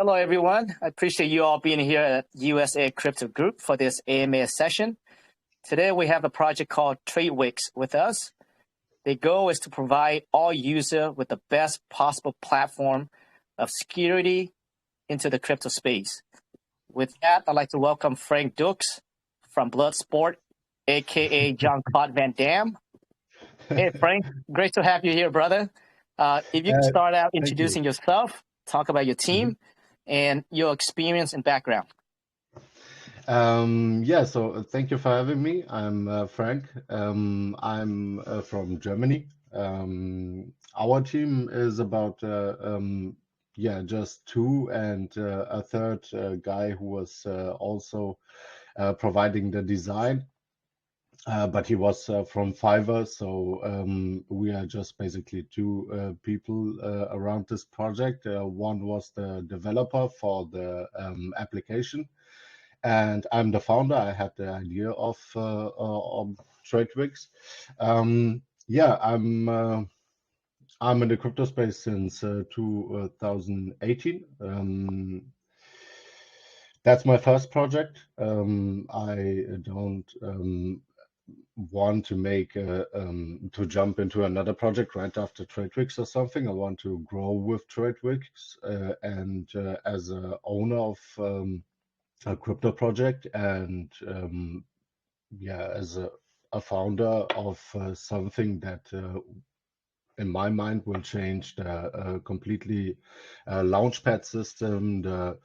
Hello, everyone. I appreciate you all being here at USA Crypto Group for this AMA session. Today, we have a project called TradeWix with us. The goal is to provide all users with the best possible platform of security into the crypto space. With that, I'd like to welcome Frank Dux from Bloodsport, aka Jean-Claude Van Damme. Hey, Frank, great to have you here, brother. If you could start out introducing yourself, talk about your team, and your experience and background. So thank you for having me. I'm Frank. I'm from Germany. Our team is about just two and a third guy who was also providing the design. But he was from Fiverr, so we are just basically two people around this project. One was the developer for the application, and I'm the founder. I had the idea of TradeWix. I'm in the crypto space since 2018. That's my first project. I don't want to make to jump into another project right after TradeWix or something. I want to grow with TradeWix and as a owner of a crypto project and as a founder of something that in my mind will change the completely Launchpad system, the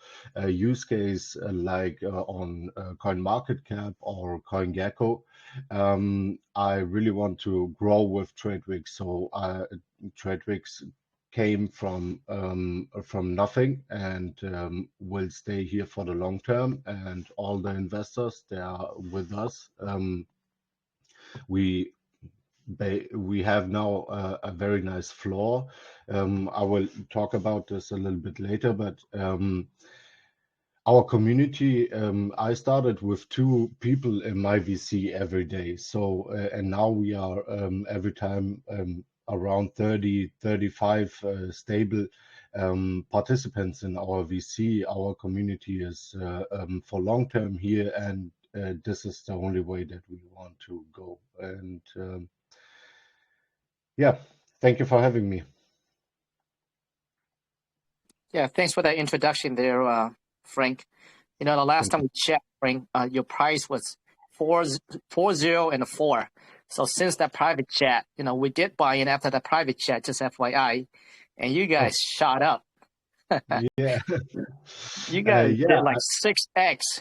use case like on CoinMarketCap or CoinGecko. I really want to grow with TradeWix. So TradeWix came from nothing and will stay here for the long term. And all the investors, they are with us. We have now a very nice floor. I will talk about this a little bit later, but our community, I started with two people in my VC every day. So, and now we are every time around 30, 35 stable participants in our VC. Our community is for long term here, and this is the only way that we want to go. And thank you for having me. Yeah, thanks for that introduction there, Frank. You know, the last time we checked, Frank, your price was 4.0 and 4. So since that private chat, you know, we did buy in after that private chat, just FYI, and you guys shot up. Yeah. You guys did like 6x.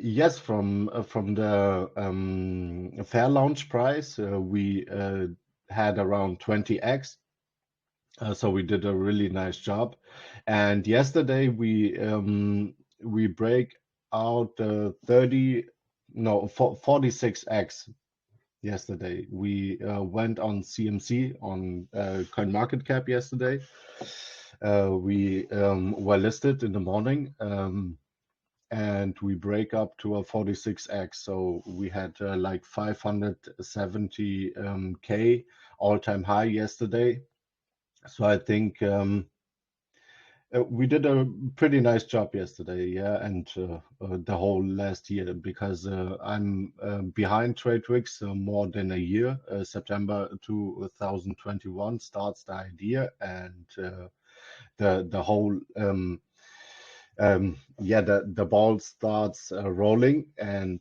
Yes, from the fair launch price, we had around 20x. So we did a really nice job. And yesterday we break out 46x. Yesterday we went on CMC on CoinMarketCap yesterday. We were listed in the morning. And we break up to a 46x. So we had like 570K all-time high yesterday. So I think we did a pretty nice job yesterday, and the whole last year, because I'm behind TradeWix more than a year. September 2021 starts the idea, and the whole the ball starts rolling. And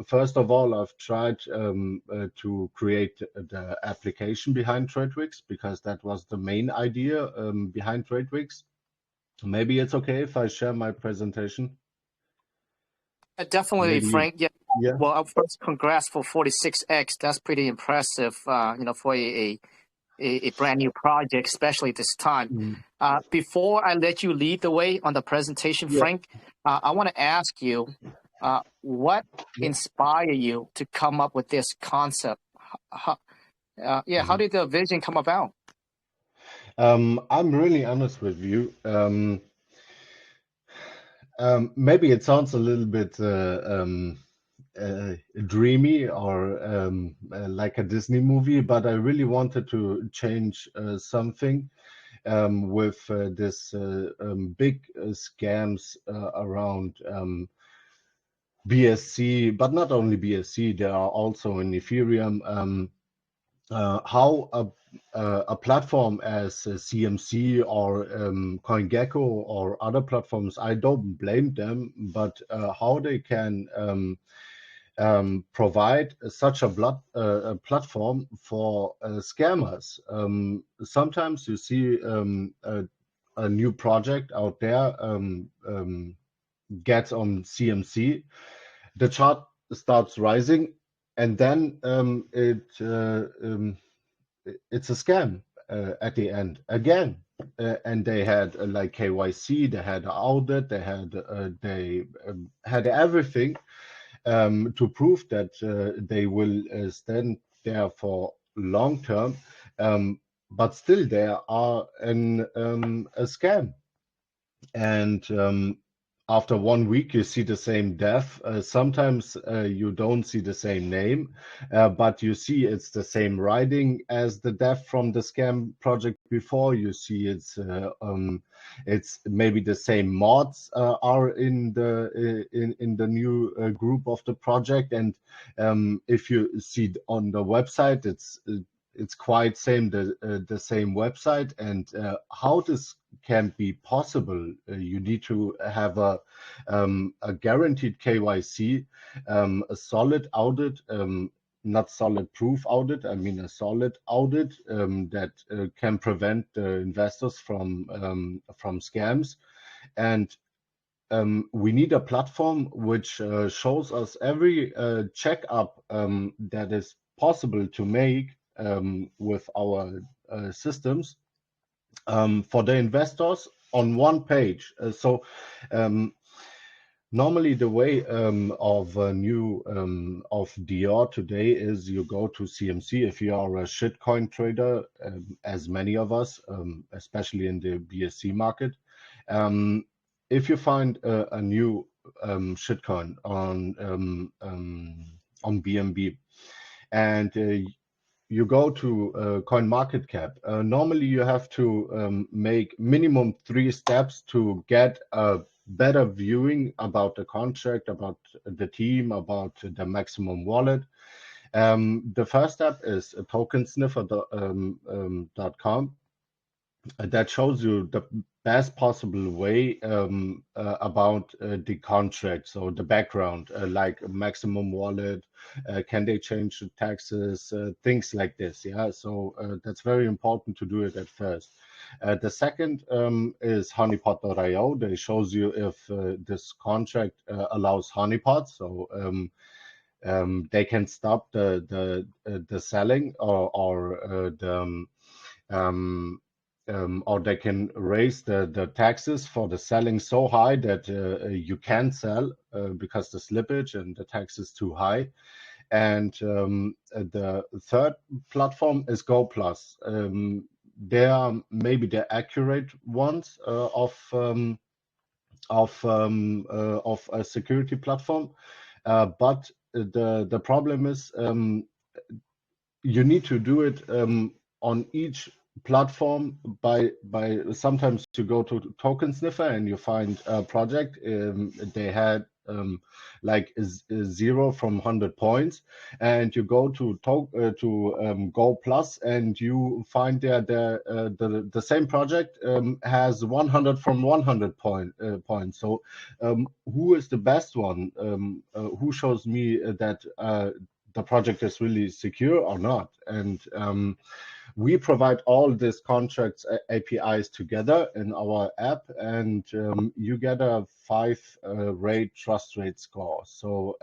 first of all, I've tried to create the application behind TradeWix, because that was the main idea behind TradeWix. Maybe it's okay if I share my presentation. Definitely, maybe, Frank. Yeah. Well, first, congrats for 46x. That's pretty impressive. You know, for a brand new project, especially this time. Before I let you lead the way on the presentation, Frank, I want to ask you, what inspired you to come up with this concept? How did the vision come about? I'm really honest with you. Maybe it sounds a little bit dreamy or like a Disney movie, but I really wanted to change something with this big scams around BSC, but not only BSC, there are also in Ethereum. How a platform as CMC or CoinGecko or other platforms, I don't blame them, but how they can provide such a platform for scammers. Sometimes you see a new project out there gets on CMC, the chart starts rising, and then it's a scam at the end again. And they had like KYC, they had audit, they had everything to prove that they will stand there for long term, but still there are a scam. And after 1 week, you see the same death. Sometimes you don't see the same name, but you see it's the same writing as the death from the scam project before. You see it's maybe the same mods are in the new group of the project. And if you see on the website, it's quite the same website. And how this can be possible, you need to have a guaranteed KYC, a solid audit, not solid proof audit, I mean a solid audit that can prevent the investors from scams. And we need a platform which shows us every checkup that is possible to make with our systems for the investors on one page. So normally the way of DR today is you go to CMC if you are a shitcoin trader, as many of us, especially in the BSC market. If you find a new shitcoin on BNB and you go to CoinMarketCap, normally you have to make minimum 3 steps to get a better viewing about the contract, about the team, about the maximum wallet. The first step is tokensniffer.com. That shows you the best possible way about the contract, so the background, like maximum wallet, can they change the taxes, things like this. Yeah, so that's very important to do it at first. The second is honeypot.io. They shows you if this contract allows honeypots, so they can stop the selling or they can raise the taxes for the selling so high that you can't sell because the slippage and the tax is too high. And the third platform is Go Plus. They are maybe the accurate ones of a security platform, but the problem is you need to do it on each platform by sometimes you go to Token Sniffer and you find a project they had like 0 from 100 points, and you go to Go Plus and you find there the same project has 100 from 100 points. So who is the best one? Who shows me that the project is really secure or not? And we provide all these contracts APIs together in our app, and you get a 5 rate trust rate score. So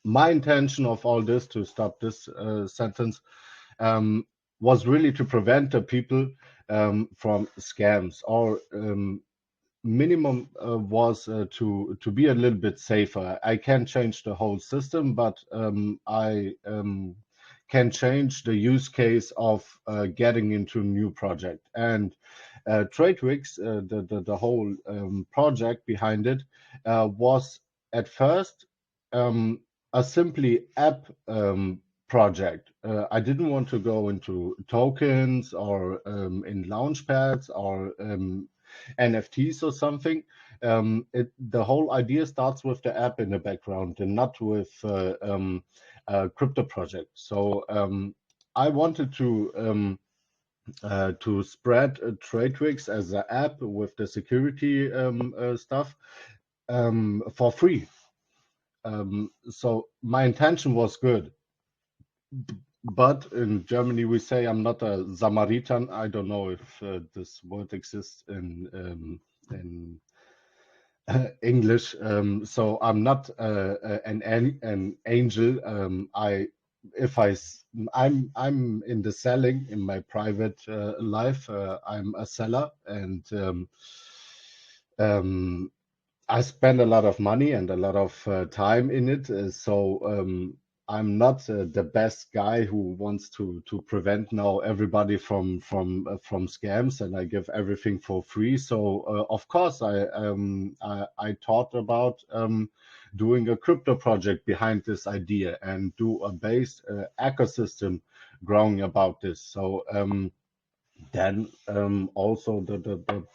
my intention of all this, to stop this sentence, was really to prevent the people from scams, or minimum was to be a little bit safer. I can't change the whole system, but I can change the use case of getting into a new project. And TradeWix, the whole project behind it, was at first a simply app project. I didn't want to go into tokens or in Launchpads or NFTs or something. The whole idea starts with the app in the background and not with a crypto project. So I wanted to spread TradeWix as an app with the security stuff for free. So my intention was good. But in Germany, we say I'm not a Samaritan. I don't know if this word exists in English. So I'm not an angel. I'm in the selling in my private life. I'm a seller, and I spend a lot of money and a lot of time in it. So I'm not the best guy who wants to prevent now everybody from scams, and I give everything for free. So of course I thought about doing a crypto project behind this idea and do a base ecosystem growing about this. So then also the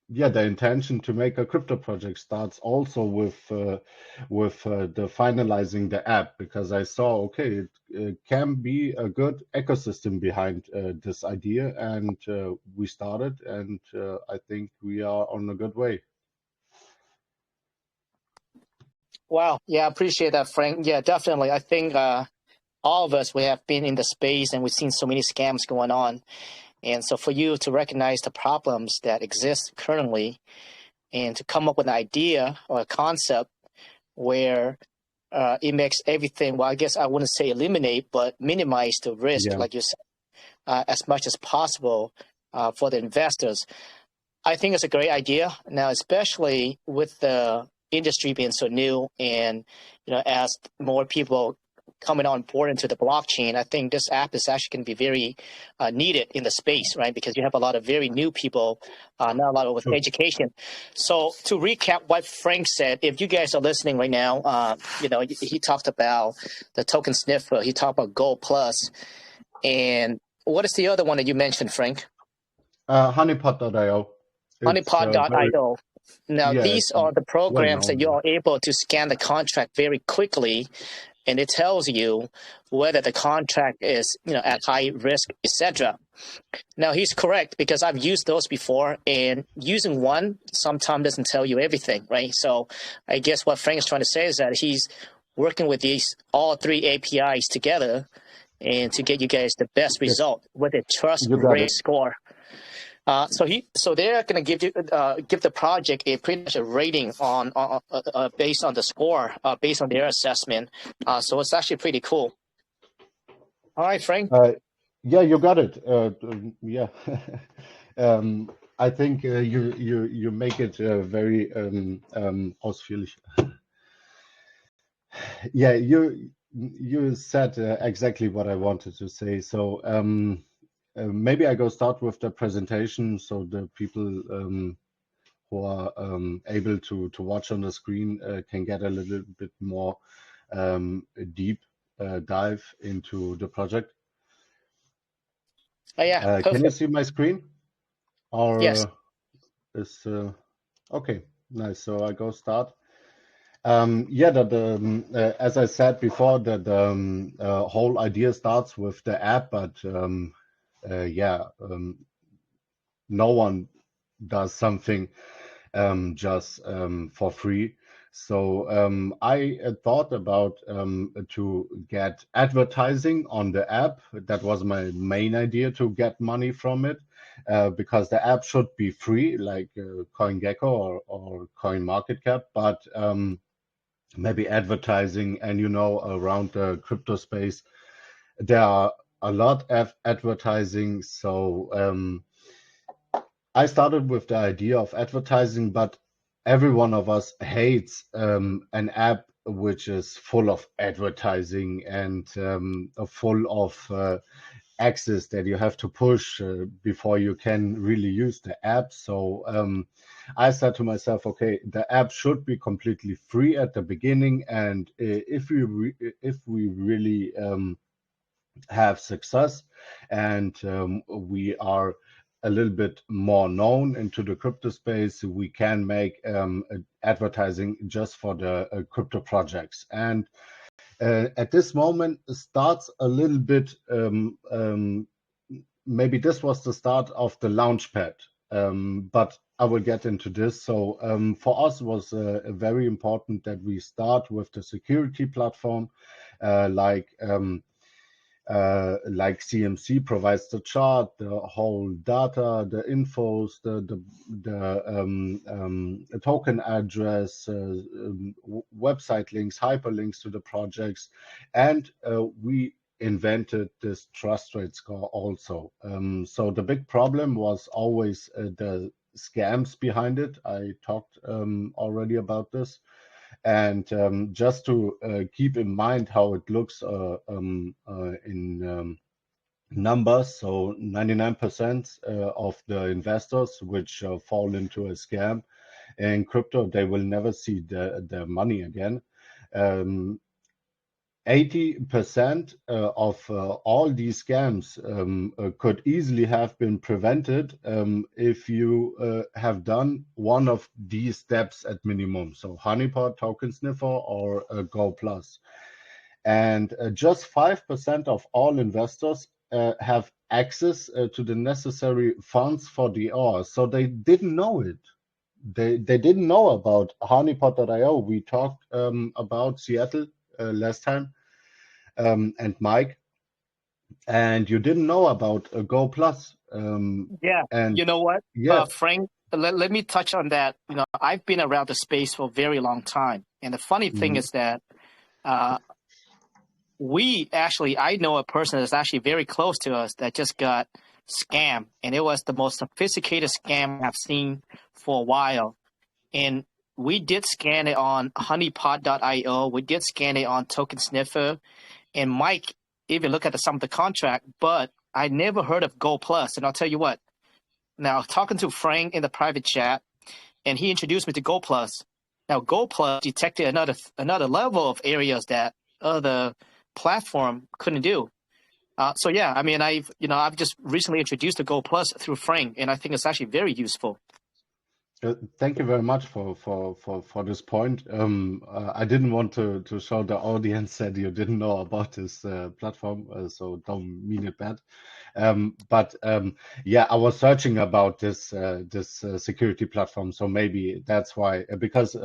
the intention to make a crypto project starts also with the finalizing the app, because I saw, okay, it can be a good ecosystem behind this idea, and we started, and I think we are on a good way. Wow. Yeah, I appreciate that, Frank. Yeah, definitely. I think all of us, we have been in the space and we've seen so many scams going on. And so for you to recognize the problems that exist currently and to come up with an idea or a concept where it makes everything, well, I guess I wouldn't say eliminate, but minimize the risk, Yeah. like you said, as much as possible for the investors. I think it's a great idea. Now, especially with the industry being so new and, as more people coming on board into the blockchain, I think this app is actually going to be very needed in the space, right? Because you have a lot of very new people, not a lot of education. So to recap what Frank said, if you guys are listening right now, he talked about the token sniffer, he talked about Gold Plus, and what is the other one that you mentioned, Frank? Honeypot.io. Honeypot.io. Now, these are the programs that you are able to scan the contract very quickly, and it tells you whether the contract is, at high risk, etc. Now, he's correct, because I've used those before, and using one sometimes doesn't tell you everything, right? So I guess what Frank is trying to say is that he's working with all three APIs together and to get you guys the best result with a trust rate score. So they're going to give the project a pretty much a rating on based on the score, based on their assessment. So it's actually pretty cool. All right, Frank. Yeah, you got it. Yeah, I think you make it very ausführlich. Yeah, you said exactly what I wanted to say. So maybe I go start with the presentation, so the people who are able to watch on the screen can get a little bit more deep dive into the project. Yeah, can you see my screen? Or yes. Is okay, nice. So I go start. Yeah, as I said before, the whole idea starts with the app, but no one does something just for free. So I thought about to get advertising on the app. That was my main idea, to get money from it, because the app should be free, like CoinGecko or CoinMarketCap, but maybe advertising, and around the crypto space there are a lot of advertising. So I started with the idea of advertising, but every one of us hates an app which is full of advertising and full of access that you have to push before you can really use the app. So I said to myself, okay, the app should be completely free at the beginning, and if we really have success and we are a little bit more known into the crypto space, we can make advertising just for the crypto projects. And at this moment starts a little bit, maybe this was the start of the Launchpad, but I will get into this. So for us, it was very important that we start with the security platform, like CMC provides the chart, the whole data, the infos, the token address, website links, hyperlinks to the projects, and we invented this trust rate score also. So the big problem was always the scams behind it. I talked already about this. And just to keep in mind how it looks in numbers, so 99% of the investors which fall into a scam in crypto, they will never see their money again. 80% of all these scams could easily have been prevented if you have done one of these steps at minimum. So honeypot, token sniffer, or Go Plus. And just 5% of all investors have access to the necessary funds for the hour. So they didn't know it. They didn't know about honeypot.io. We talked about Seattle last time, and Mike, and you didn't know about Go Plus. Yeah, And you know what, yeah, Frank, let me touch on that. I've been around the space for a very long time. And the funny thing is that I know a person that's actually very close to us that just got scammed. And it was the most sophisticated scam I've seen for a while. And we did scan it on honeypot.io. We did scan it on Token Sniffer. And Mike even looked at some of the contract, but I never heard of Go Plus. And I'll tell you what, now talking to Frank in the private chat, and he introduced me to Go Plus. Now Go Plus detected another level of areas that other platform couldn't do. So yeah, I mean, I've just recently introduced to Go Plus through Frank, and I think it's actually very useful. thank you very much for this point. I didn't want to show the audience that you didn't know about this platform, so don't mean it bad. But yeah, I was searching about this security platform, so maybe that's why. Because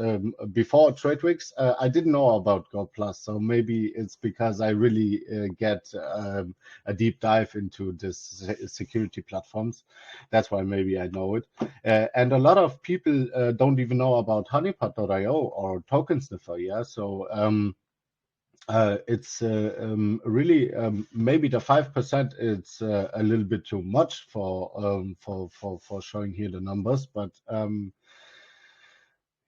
before TradeWix, I didn't know about Go Plus, so maybe it's because I really get a deep dive into this security platforms. That's why maybe I know it. And a lot of people don't even know about honeypot.io or token sniffer. Yeah, so it's really maybe the 5% it's a little bit too much for showing here the numbers, but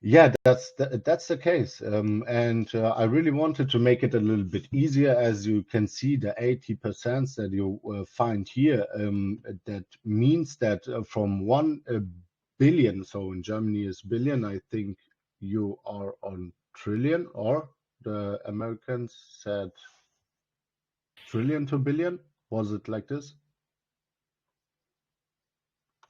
yeah, that's the case. And I really wanted to make it a little bit easier. As you can see, the 80% that you find here, that means that from 1 billion, so in Germany is billion, I think you are on trillion, or the Americans said trillion to billion. Was it like this?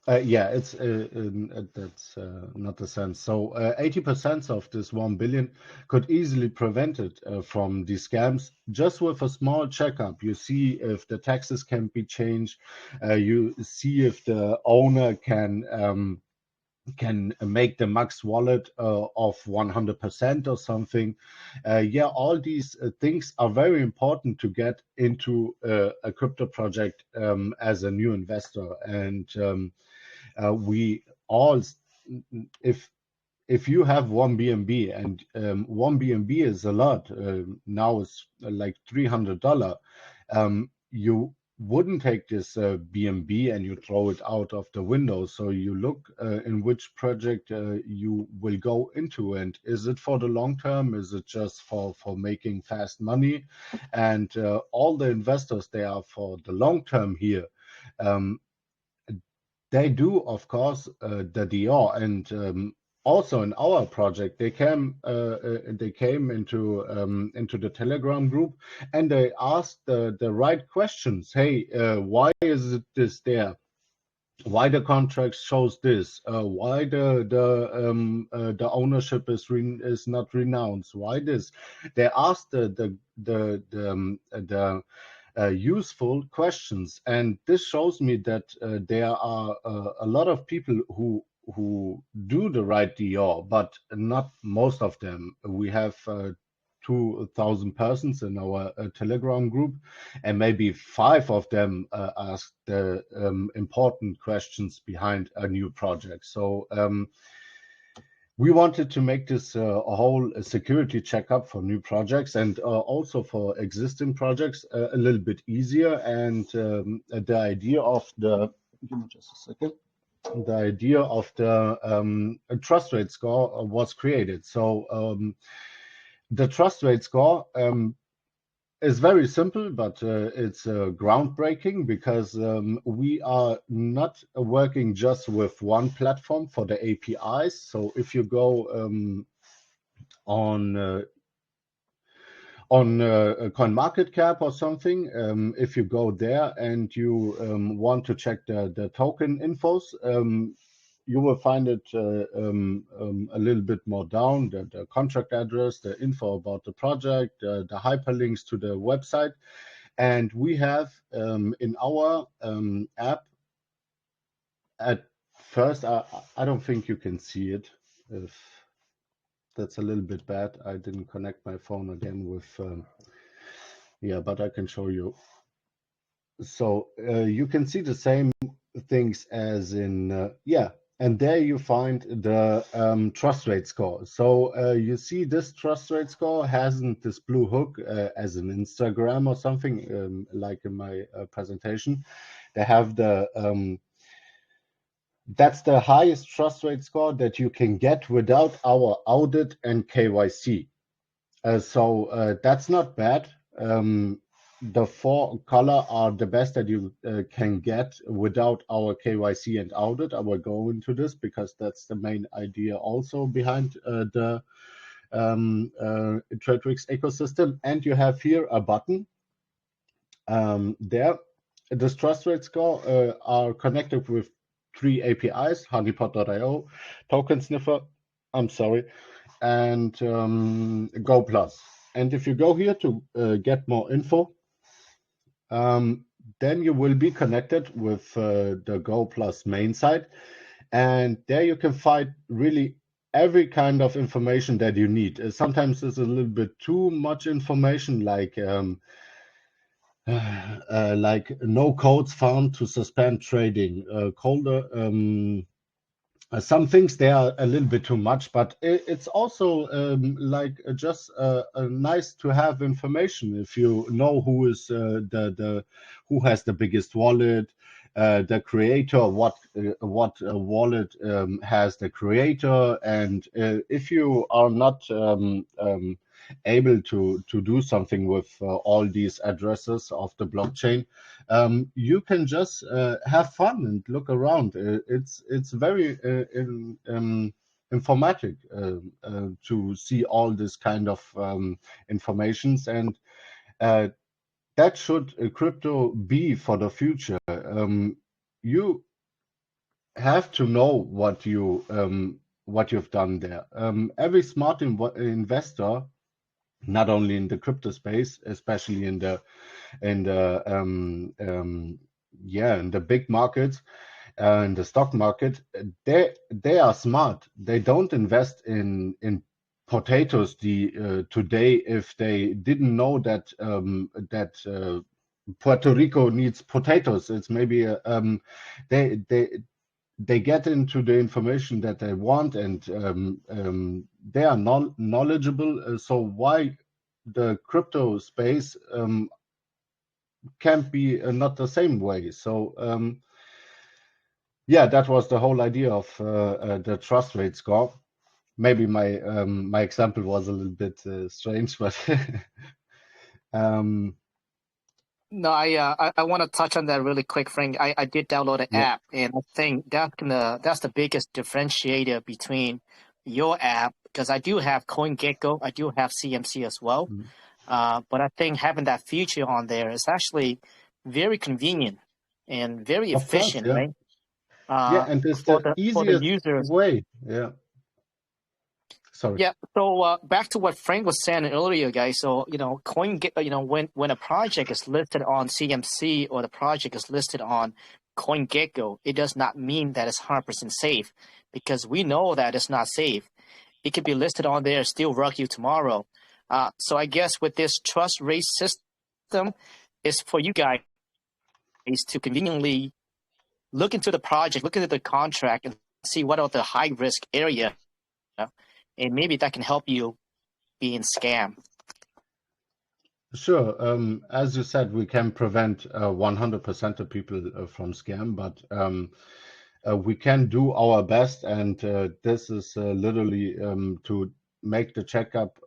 Yeah, it's that's not the sense. So 80% of this 1 billion could easily prevent it from these scams just with a small checkup. You see if the taxes can be changed. You see if the owner can make the max wallet of 100% or something. Yeah, all these things are very important to get into a crypto project as a new investor. And we all, if you have one BNB, and one BNB is a lot, now it's like $300, you wouldn't take this BNB and you throw it out of the window. So you look in which project you will go into, and is it for the long term? Is it just for making fast money? And all the investors, they are for the long term here. They do, of course, the DR, and also in our project, they came into the Telegram group, and they asked the right questions. Hey, why is it this there? Why the contract shows this? Why the ownership is not renounced? Why this? They asked the useful questions, and this shows me that there are a lot of people who do the right DR, but not most of them. We have 2,000 persons in our Telegram group, and maybe 5 of them ask the important questions behind a new project. So we wanted to make this a whole security checkup for new projects, and also for existing projects a little bit easier. And the idea of the, give me just a second, the idea of the trust rate score was created. So the trust rate score is very simple, but it's groundbreaking, because we are not working just with one platform for the APIs. So if you go on CoinMarketCap or something, if you go there and you want to check the token infos, you will find it a little bit more down, the contract address, the info about the project, the hyperlinks to the website. And we have in our app, at first, I don't think you can see it. If that's a little bit bad, I didn't connect my phone again with, yeah, but I can show you. So you can see the same things as in, yeah, and there you find the trust rate score. So you see this trust rate score hasn't this blue hook as an Instagram or something, like in my presentation. They have the, that's the highest trust rate score that you can get without our audit and KYC. So that's not bad. The 4 color are the best that you can get without our KYC and audit. I will go into this because that's the main idea also behind the TradeWix ecosystem. And you have here a button there. This trust rate score are connected with 3 APIs: honeypot.io, token sniffer, I'm sorry, and Go Plus. And if you go here to get more info, then you will be connected with the Go Plus main site, and there you can find really every kind of information that you need. Sometimes it's a little bit too much information, like no codes found to suspend trading, some things they are a little bit too much, but it's also like just nice to have information. If you know who is who has the biggest wallet, the creator, what wallet has the creator, and if you are not able to do something with all these addresses of the blockchain, you can just have fun and look around. It's very informatic to see all this kind of informations, and that should crypto be for the future. You have to know what you've done there. Every smart investor, not only in the crypto space, especially in the yeah, in the big markets, in the stock market, they are smart. They don't invest in potatoes today if they didn't know that Puerto Rico needs potatoes. It's maybe they get into the information that they want, and they are knowledgeable. So why the crypto space can't be not the same way. So yeah, that was the whole idea of the trust rate score. Maybe my example was a little bit strange, but No, I want to touch on that really quick, Frank. I did download an yeah, app, and I think that's the biggest differentiator between your app, because I do have CoinGecko, I do have CMC as well. mhm. But I think having that feature on there is actually very convenient and very Of course, efficient, yeah, right? yeah, and it's For the the easiest users. way. Yeah, sorry. Yeah. So back to what Frank was saying earlier, guys. So when a project is listed on CMC or the project is listed on CoinGecko, it does not mean that it's 100% safe, because we know that it's not safe. It could be listed on there, still work you tomorrow. So I guess with this trust rate system, is for you guys to conveniently look into the project, look into the contract, and see what are the high risk area, and maybe that can help you being scammed. Sure. As you said, we can prevent 100% of people from scam, but we can do our best, and this is literally to make the checkup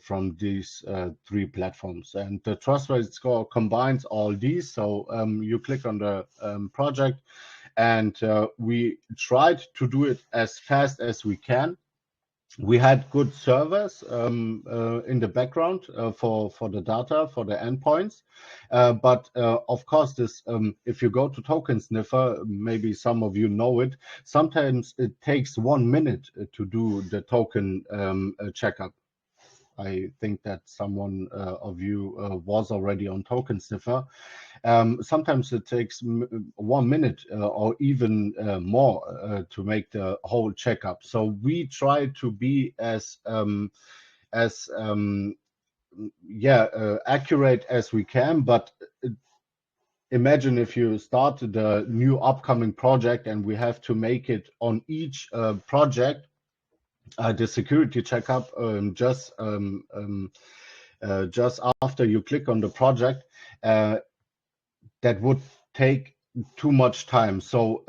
from these three platforms. And the trust rate score combines all these. So you click on the project, and we tried to do it as fast as we can. We had good servers in the background for the data, for the endpoints. But of course, this if you go to Token Sniffer, maybe some of you know it, sometimes it takes 1 minute to do the token checkup. I think that someone of you was already on Token Sniffer. Sometimes it takes 1 minute or even more to make the whole checkup. So we try to be as accurate as we can. But imagine if you start the new upcoming project and we have to make it on each project the security checkup just after you click on the project. That would take too much time. So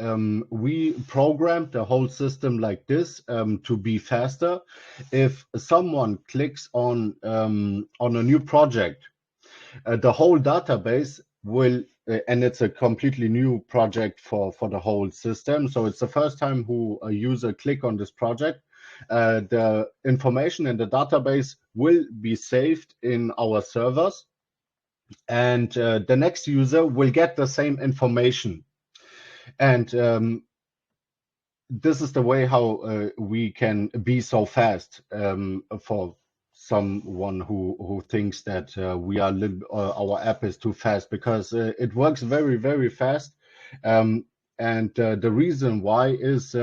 we programmed the whole system like this to be faster. If someone clicks on a new project, the whole database will, and it's a completely new project for the whole system. So it's the first time who a user click on this project. The information in the database will be saved in our servers, and the next user will get the same information. And this is the way how we can be so fast for someone who thinks that our app is too fast, because it works very, very fast. And the reason why is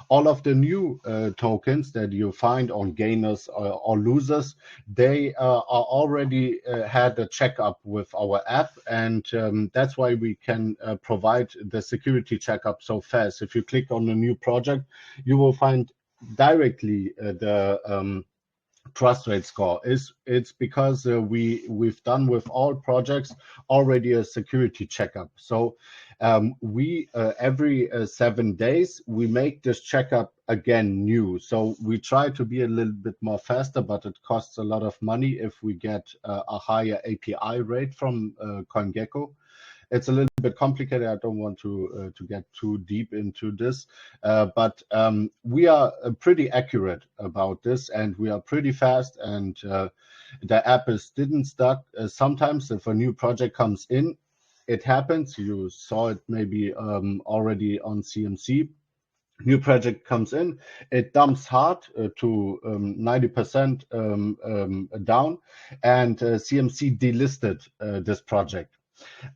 all of the new tokens that you find on gainers or losers, they are already had a checkup with our app, and that's why we can provide the security checkup so fast. If you click on a new project, you will find directly the trust rate score. It's because we've done with all projects already a security checkup. So we every 7 days we make this checkup again new. So we try to be a little bit more faster, but it costs a lot of money if we get a higher API rate from CoinGecko. It's a little bit complicated. I don't want to get too deep into this, but we are pretty accurate about this, and we are pretty fast. And the app didn't stuck. Sometimes if a new project comes in, it happens. You saw it maybe already on CMC. New project comes in, it dumps hard to 90% down, and CMC delisted this project.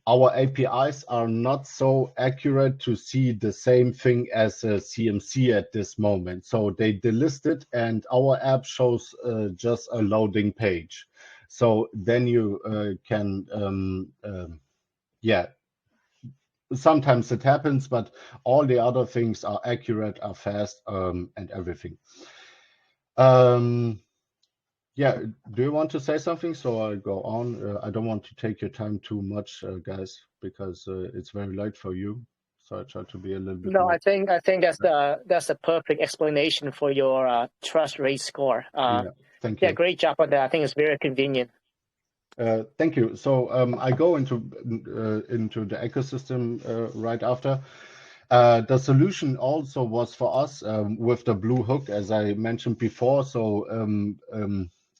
Our APIs are not so accurate to see the same thing as a CMC at this moment. So they delisted, and our app shows just a loading page. So then you can, sometimes it happens, but all the other things are accurate, are fast, and everything. Yeah, do you want to say something? So I'll go on. I don't want to take your time too much, guys, because it's very late for you. So I try to be a little bit No, more. I think that's the perfect explanation for your trust rate score. Yeah, thank Yeah, you. great job on that. I think it's very convenient. Thank you. So I go into the ecosystem right after. The solution also was for us with the blue hook, as I mentioned before. So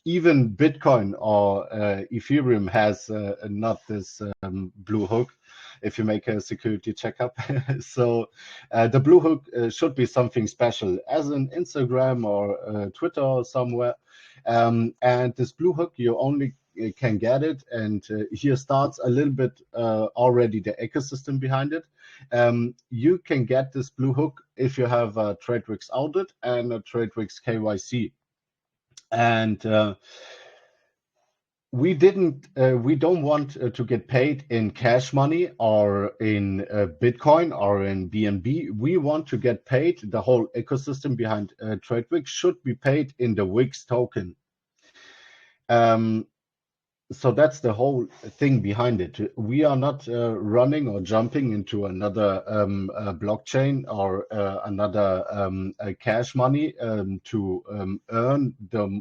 even Bitcoin or Ethereum has not this blue hook if you make a security checkup. So the blue hook should be something special, as in Instagram or Twitter or somewhere. And this blue hook, you only can get it. And here starts a little bit already the ecosystem behind it. You can get this blue hook if you have a TradeWix Audit and a TradeWix KYC. And we don't want to get paid in cash money or in Bitcoin or in BNB. We want to get paid. The whole ecosystem behind TradeWix should be paid in the Wix token. So that's the whole thing behind it. We are not running or jumping into another blockchain or another cash money to earn the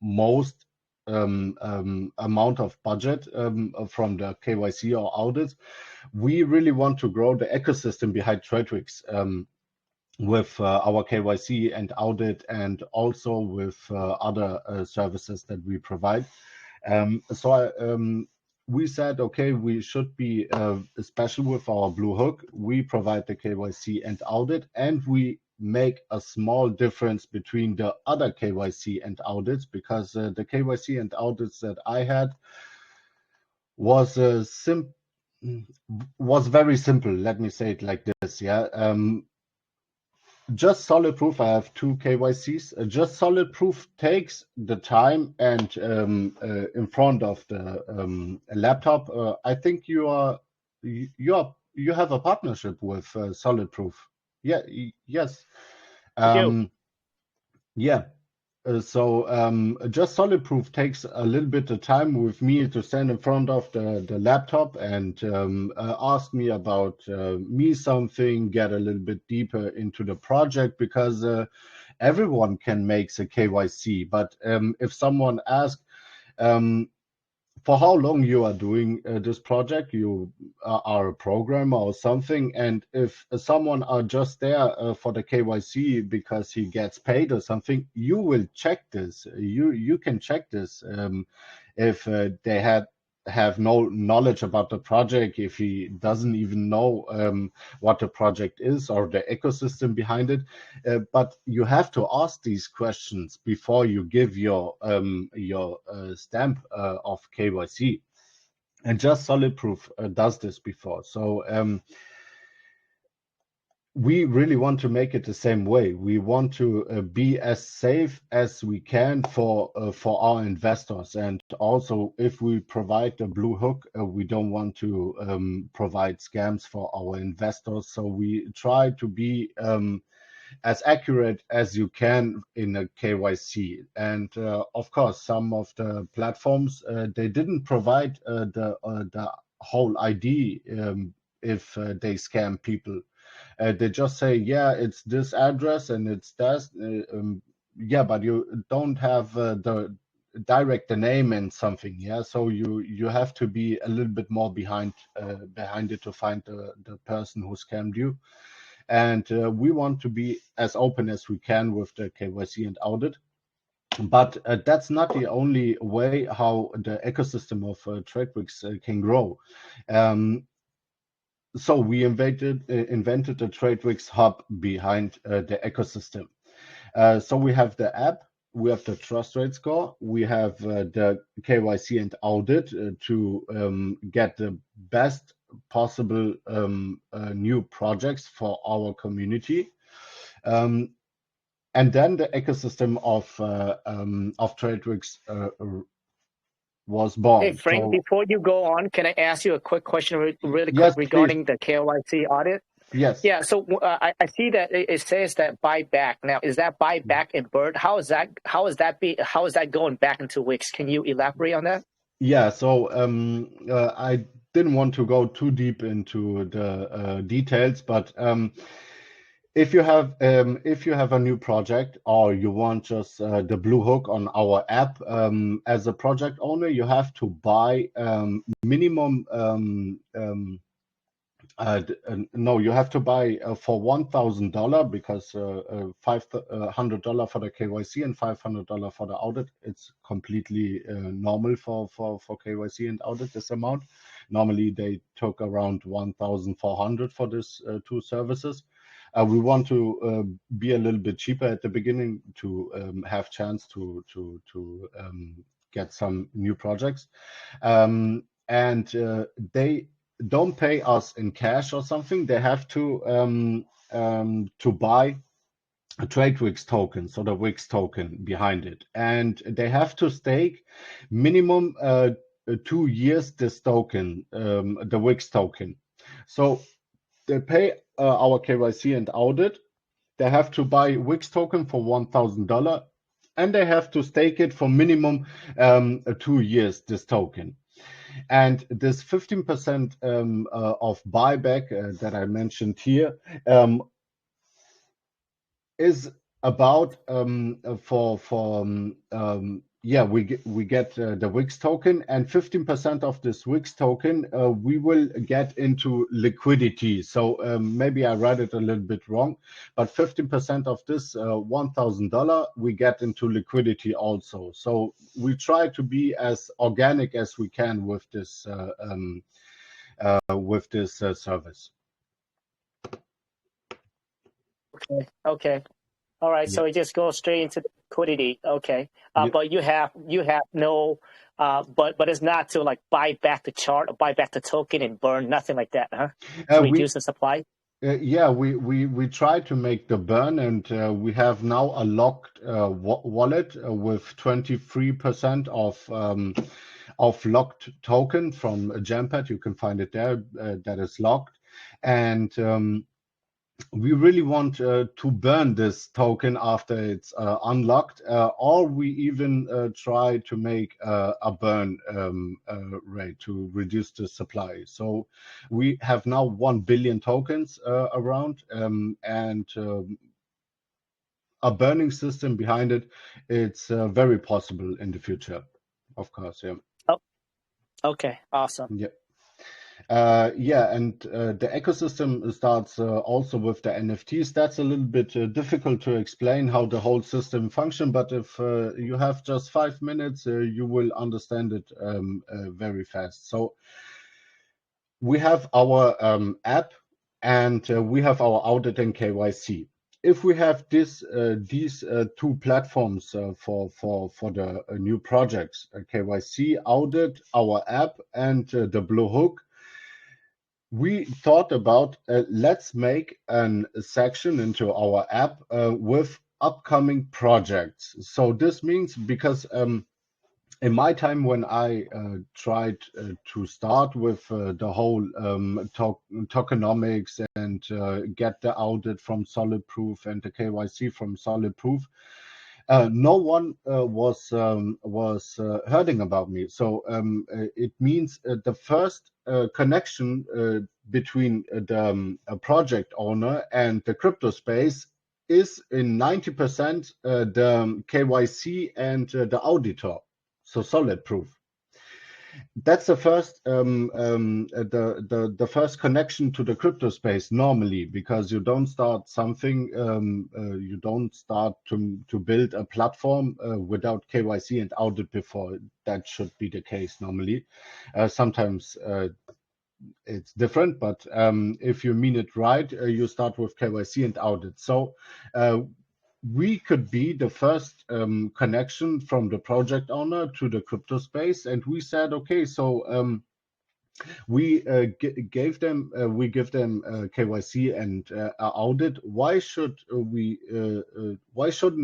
most amount of budget from the KYC or audits. We really want to grow the ecosystem behind TradeWix with our KYC and audit, and also with other services that we provide. We said, okay, we should be special with our blue hook. We provide the KYC and audit, and we make a small difference between the other KYC and audits, because the KYC and audits that I had was was very simple. Let me say it like this. Yeah. Just SolidProof, I have two KYCs. Just SolidProof takes the time, and in front of the laptop, I think you have a partnership with SolidProof. Yeah, yes. I do. Yeah. Just SolidProof takes a little bit of time with me to stand in front of the laptop and ask me about me something, get a little bit deeper into the project, because everyone can make a KYC. But if someone asks for how long you are doing this project, you are a programmer or something, and if someone are just there for the KYC because he gets paid or something, you will check this. You can check this if they have no knowledge about the project, if he doesn't even know what the project is or the ecosystem behind it. But you have to ask these questions before you give your stamp of KYC. And just SolidProof does this before. So we really want to make it the same way. We want to be as safe as we can for our investors. And also, if we provide the blue hook, we don't want to provide scams for our investors. So we try to be as accurate as you can in a KYC. And of course, some of the platforms they didn't provide the whole ID if they scam people. They just say, yeah, it's this address and it's that. Yeah, but you don't have the direct the name and something. Yeah, so you have to be a little bit more behind it to find the person who scammed you. And we want to be as open as we can with the KYC and audit. But that's not the only way how the ecosystem of TradeWix can grow. So we invented the TradeWix hub behind the ecosystem. So we have the app, we have the trust rate score, we have the KYC and audit to get the best possible new projects for our community. And then the ecosystem of TradeWix was Hey, born. Frank, So before you go on, can I ask you a quick question really quick yes, please. regarding the KYC audit? Yes. Yeah, so I see that it says that buyback. Now, is that buyback in Bird? How is that going back into Wix? Can you elaborate on that? Yeah, so I didn't want to go too deep into the details, but if you have a new project or you want just the blue hook on our app, as a project owner, you have to buy minimum no, you have to buy for $1,000 because $500 for the KYC and $500 for the audit. It's completely normal for KYC and audit, this amount. Normally they took around 1,400 for this two services. We want to be a little bit cheaper at the beginning to have chance to get some new projects. And they don't pay us in cash or something. They have to buy a TradeWix token, so the Wix token behind it, and they have to stake minimum 2 years this token, the Wix token. So they pay our KYC and audit. They have to buy Wix token for $1,000, and they have to stake it for minimum 2 years this token. And this 15% of buyback that I mentioned here is about we get the Wix token, and 15% of this Wix token we will get into liquidity. So maybe I read it a little bit wrong, but 15% of this $1,000 we get into liquidity also. So we try to be as organic as we can with this service. Okay. All right. Yeah. So it just goes straight into the liquidity. Okay. But you have no, but it's not to like buy back the chart or buy back the token and burn, nothing like that, huh? To reduce the supply. Yeah, we try to make the burn, and we have now a locked wallet with 23% of locked token from Jampad. You can find it there. That is locked, and we really want to burn this token after it's unlocked, or we even try to make a burn rate to reduce the supply. So we have now 1 billion tokens around, and a burning system behind it. It's very possible in the future, of course. Yeah. Oh, okay. Awesome. Yeah. And the ecosystem starts also with the NFTs. That's a little bit difficult to explain how the whole system functions, but if you have just 5 minutes, you will understand it very fast. So we have our app, and we have our audit and KYC. If we have these two platforms for the new projects, KYC, audit, our app, and the Blue Hook, we thought about let's make a section into our app with upcoming projects. So this means, because in my time when I tried to start with the whole tokenomics and get the audit from SolidProof and the KYC from SolidProof, no one was hearing about me. So it means the first connection between the project owner and the crypto space is in 90% the KYC and the auditor, so SolidProof. That's the first the first connection to the crypto space normally, because you don't start something, you don't start to build a platform without KYC and audit before. That should be the case normally. Sometimes it's different, but if you mean it right, you start with KYC and audit. So we could be the first connection from the project owner to the crypto space, and we said, okay, so we give them KYC and audit. Why shouldn't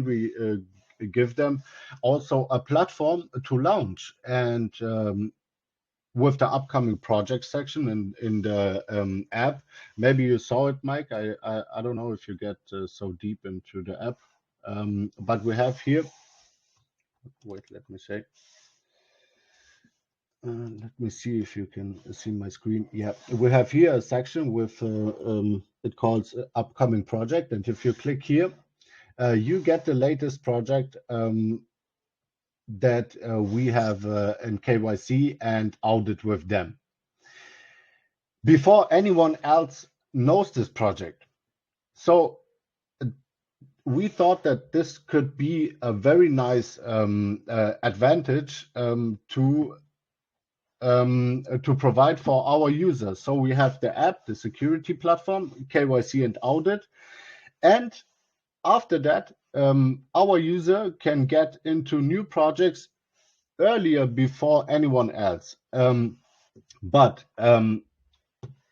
we give them also a platform to launch? And with the upcoming project section in the app. Maybe you saw it, Mike. I don't know if you get so deep into the app, but we have here. Wait, let me say. Let me see if you can see my screen. Yeah, we have here a section with it calls upcoming project, and if you click here, you get the latest project that we have in KYC and audit with them. Before anyone else knows this project. So we thought that this could be a very nice advantage to provide for our users. So we have the app, the security platform, KYC and audit, and after that, our user can get into new projects earlier before anyone else. But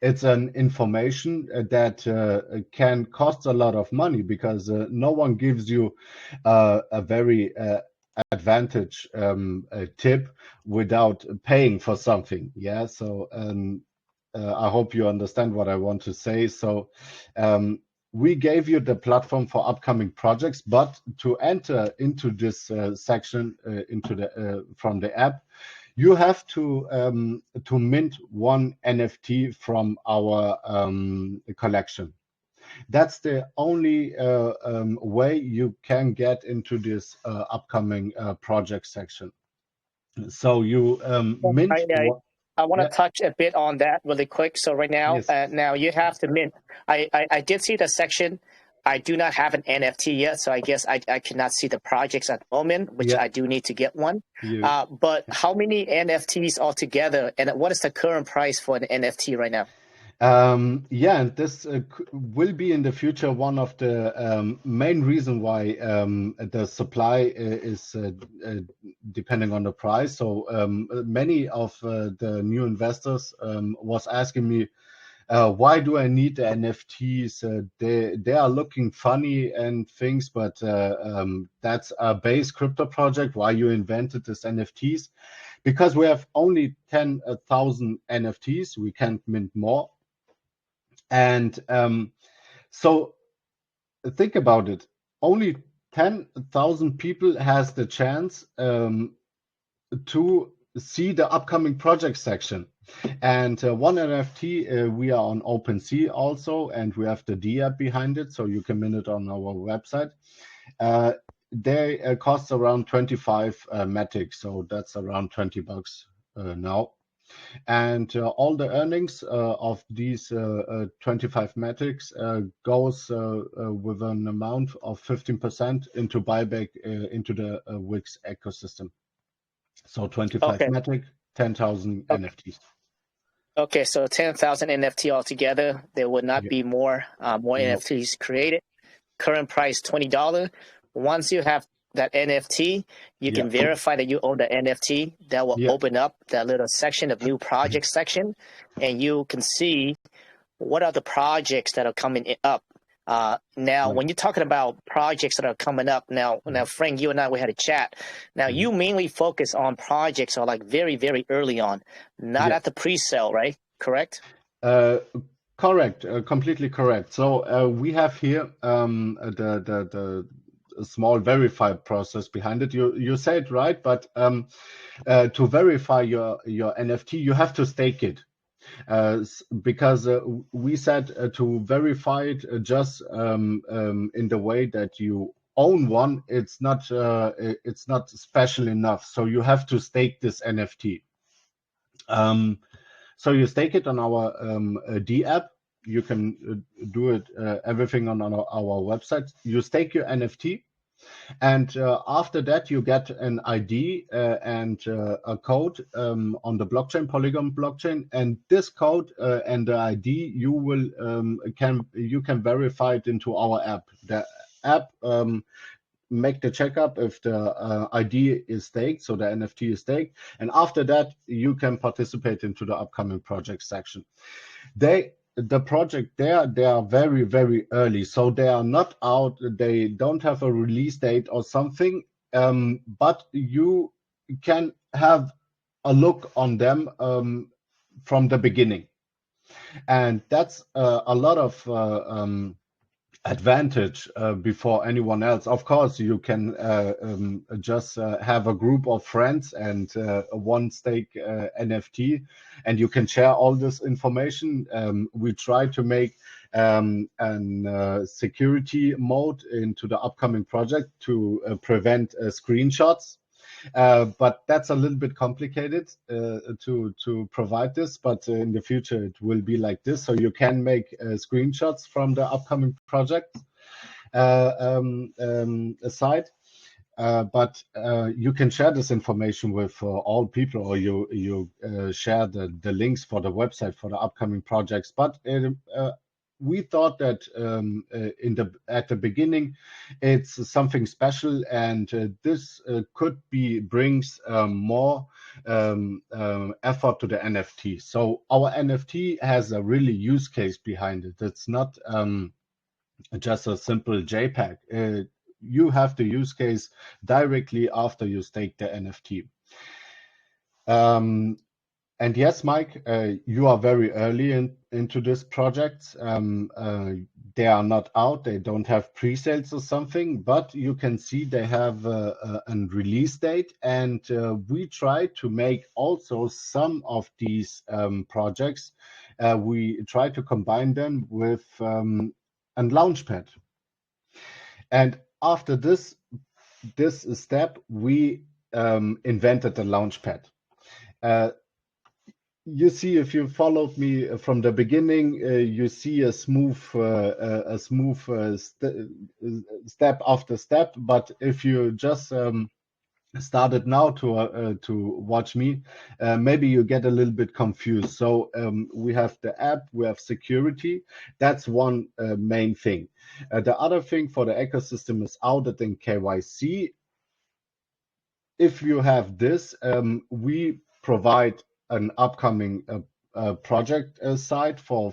it's an information that can cost a lot of money, because no one gives you a very advantage tip without paying for something. Yeah, so I hope you understand what I want to say. So we gave you the platform for upcoming projects, but to enter into this section into the from the app, you have to mint one NFT from our collection. That's the only way you can get into this upcoming project section. So you mint. I want to touch a bit on that really quick. So right now, Yes. now you have to mint. I did see the section. I do not have an NFT yet, so I guess I cannot see the projects at the moment, which I do need to get one. But how many NFTs altogether, and what is the current price for an NFT right now? Yeah, and this will be in the future one of the main reason why the supply is depending on the price. So many of the new investors was asking me, why do I need the NFTs? They are looking funny and things, but that's a base crypto project. Why you invented this NFTs? Because we have only 10,000 NFTs. We can't mint more. And so think about it. Only 10,000 people has the chance to see the upcoming project section. And one NFT, we are on OpenSea also, and we have the D app behind it, so you can mint it on our website. They cost around 25 Matic, so that's around $20 now. And all the earnings of these 25 Matics goes with an amount of 15% into buyback into the Wix ecosystem. So 25 Matic, 10,000 NFTs. Okay, so 10,000 NFT altogether. There would not be more NFTs created. Current price $20. Once you have that NFT, you can verify that you own the NFT. That will open up that little section of new project section, and you can see what are the projects that are coming up. Now, when you're talking about projects that are coming up, now, Frank, you and I, we had a chat. Now, you mainly focus on projects are like very, very early on, not at the pre-sale, right? Correct? Correct, completely correct. So we have here the small verify process behind it. You say it right, but to verify your NFT, you have to stake it. Because we said to verify it just in the way that you own one, it's not special enough. So you have to stake this NFT. So you stake it on our D app. You can do it everything on our website. You stake your NFT. And after that, you get an ID and a code on the blockchain, Polygon blockchain. And this code and the ID, you can verify it into our app. The app make the checkup if the ID is staked, so the NFT is staked. And after that, you can participate into the upcoming project section. The project they are very, very early, so they are not out. They don't have a release date or something, but you can have a look on them from the beginning. And that's a lot of advantage before anyone else. Of course, you can just have a group of friends and one stake NFT, and you can share all this information. We try to make an security mode into the upcoming project to prevent screenshots. But that's a little bit complicated to provide this, but in the future it will be like this. So you can make screenshots from the upcoming project aside. But you can share this information with all people, or you share the links for the website for the upcoming projects. But we thought that at the beginning it's something special, and this could brings more effort to the NFT. So our NFT has a really use case behind it. It's not just a simple JPEG. You have the use case directly after you stake the NFT. And yes, Mike, you are very early into this project. They are not out. They don't have pre-sales or something, but you can see they have a release date. And we try to make also some of these projects. We try to combine them with a Launchpad. And after this step, we invented the Launchpad. You see, if you followed me from the beginning, you see a smooth step after step. But if you just started now to watch me, maybe you get a little bit confused. So we have the app, we have security. That's one main thing. The other thing for the ecosystem is Audit and KYC. If you have this, we provide an upcoming project site for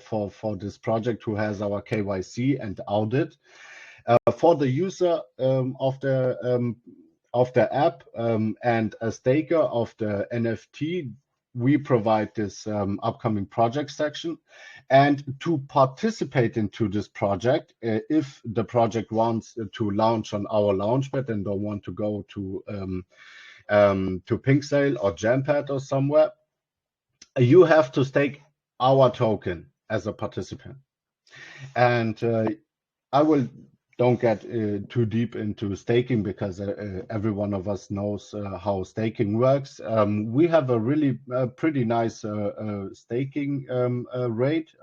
this project who has our KYC and Audit. For the user of the app and a staker of the NFT, we provide this upcoming project section. And to participate into this project, if the project wants to launch on our Launchpad and don't want to go to PinkSale or Jampad or somewhere, you have to stake our token as a participant. And I don't get too deep into staking because every one of us knows how staking works. We have a really pretty nice staking rate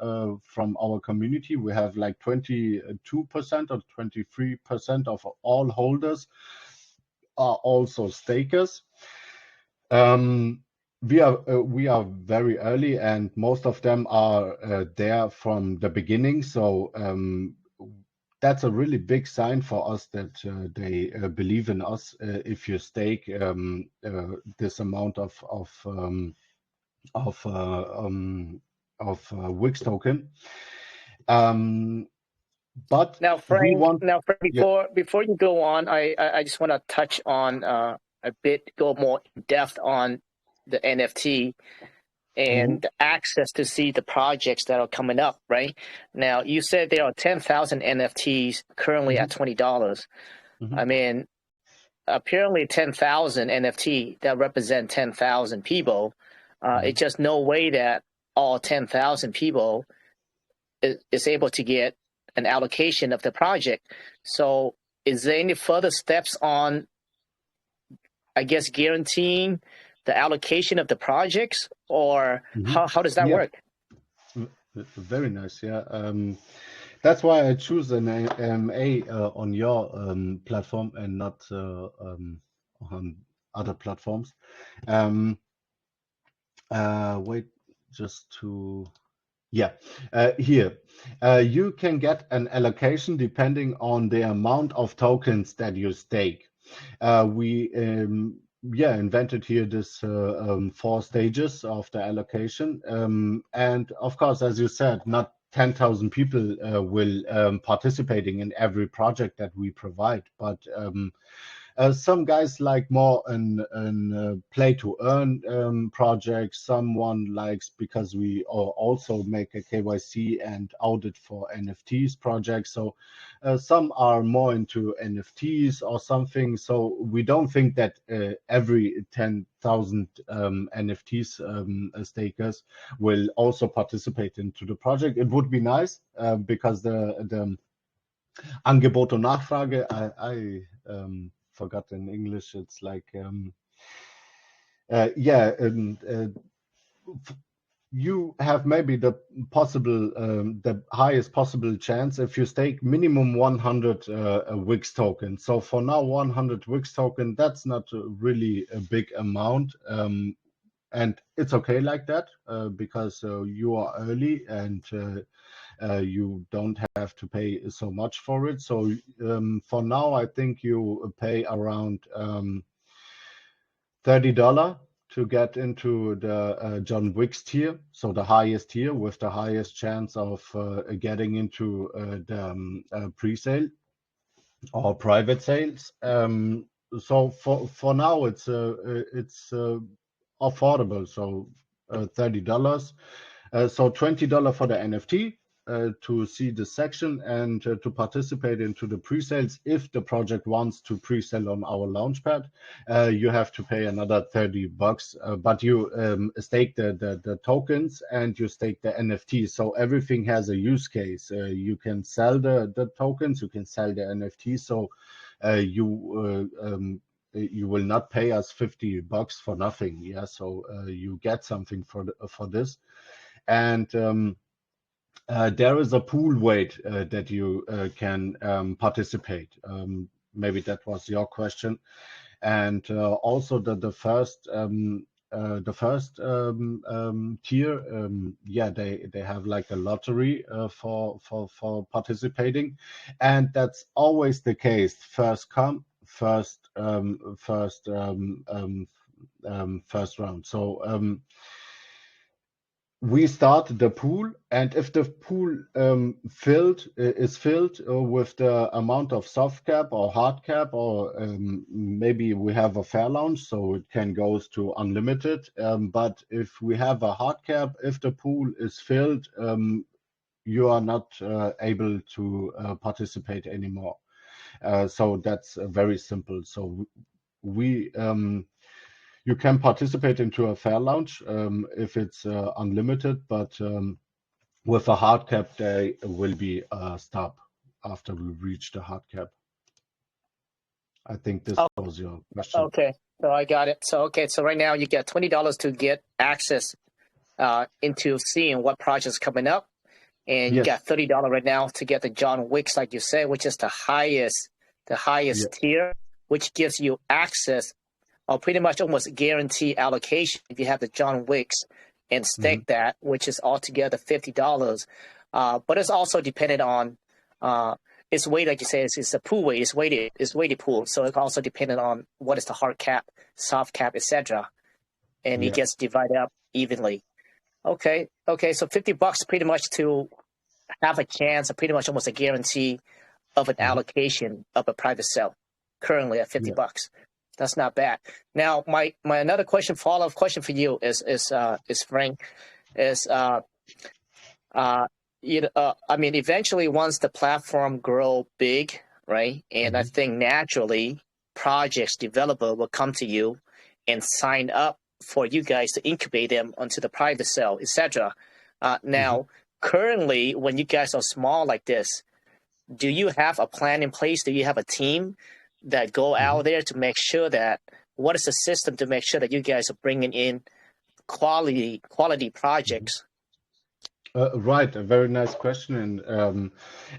from our community. We have like 22% or 23% of all holders are also stakers. We are very early, and most of them are there from the beginning. So that's a really big sign for us that they believe in us. If you stake this amount of WIX token. But now, Frank, yeah. before you go on, I just want to touch on a bit, go more in depth on the NFT and the access to see the projects that are coming up, right? Now, you said there are 10,000 NFTs currently at $20. I mean, apparently 10,000 NFT that represent 10,000 people. It's just no way that all 10,000 people is able to get an allocation of the project. So is there any further steps on, I guess, guaranteeing the allocation of the projects, or how does that work? Very nice. Yeah. That's why I choose an AMA on your platform and not on other platforms. Wait, just to... Yeah, here you can get an allocation depending on the amount of tokens that you stake. We invented here this 4 stages of the allocation, and of course, as you said, not 10,000 people will participating in every project that we provide, but Some guys like more an play to earn project. Someone likes because we also make a KYC and audit for NFTs projects. So some are more into NFTs or something. So we don't think that every 10,000 NFTs stakers will also participate into the project. It would be nice because the Angebot und Nachfrage, I forgot in English, it's like, yeah, and you have maybe the possible, the highest possible chance if you stake minimum 100 WIX tokens. So for now, 100 WIX token, that's not really a big amount. And it's okay like that because you are early and you don't have to pay so much for it. So for now, I think you pay around $30 to get into the John Wicks tier, so the highest tier with the highest chance of getting into the pre-sale or private sales. So for now, it's affordable. So $30. So $20 for the NFT to see the section and to participate into the pre-sales. If the project wants to pre-sell on our Launchpad, you have to pay another $30. But you stake the tokens and you stake the NFT. So everything has a use case. You can sell the tokens, you can sell the NFT. So you will not pay us $50 for nothing. Yeah, so you get something for this. And there is a pool weight that you can participate. Maybe that was your question. And also the first tier, yeah, they have like a lottery for participating, and that's always the case. First come, first round. So we start the pool, and if the pool is filled with the amount of soft cap or hard cap, or maybe we have a fair launch, so it can go to unlimited. But if we have a hard cap, if the pool is filled, you are not able to participate anymore. So that's very simple. So we you can participate into a fair launch if it's unlimited, but with a hard cap, there will be a stop after we reach the hard cap. I think this was your question. Okay, so I got it. So so right now you get $20 to get access into seeing what project's coming up, and you got $30 right now to get the John Wicks, like you said, which is the highest tier, which gives you access or pretty much almost guarantee allocation if you have the John Wicks and stake that, which is altogether $50. But it's also dependent on its weight, like you say, it's a pool weight, it's weighted pool. So it's also dependent on what is the hard cap, soft cap, etc. And it gets divided up evenly. Okay, so $50 pretty much to have a chance, or pretty much almost a guarantee of an allocation of a private sale. Currently at $50. That's not bad. Now, my another question, follow-up question for you is Frank, is I mean, eventually once the platform grow big, right? And I think naturally projects developer will come to you and sign up for you guys to incubate them onto the private sale, etc. Now, currently, when you guys are small like this, do you have a plan in place? Do you have a team that go out there to make sure that, what is the system to make sure that you guys are bringing in quality projects? Right, a very nice question. And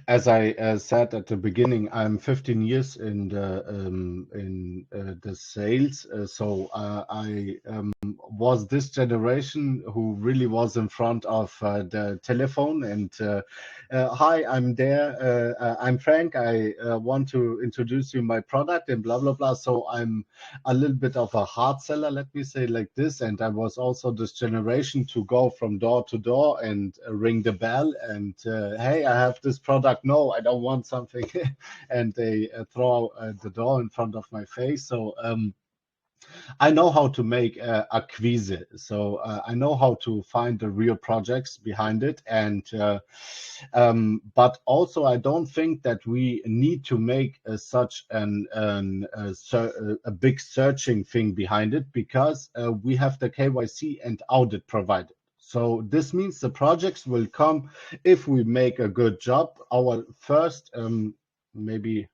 as I said at the beginning, I'm 15 years in the sales. So I was this generation who really was in front of the telephone and hi, I'm there. I'm Frank. I want to introduce you my product and blah, blah, blah. So I'm a little bit of a hard seller, let me say like this. And I was also this generation to go from door to door and ring the bell and hey, I have this product. No, I don't want something, and they throw the door in front of my face. So I know how to make a quiz, so I know how to find the real projects behind it, and but also I don't think that we need to make such a big searching thing behind it, because we have the KYC and audit provided. So this means the projects will come if we make a good job. Our first maybe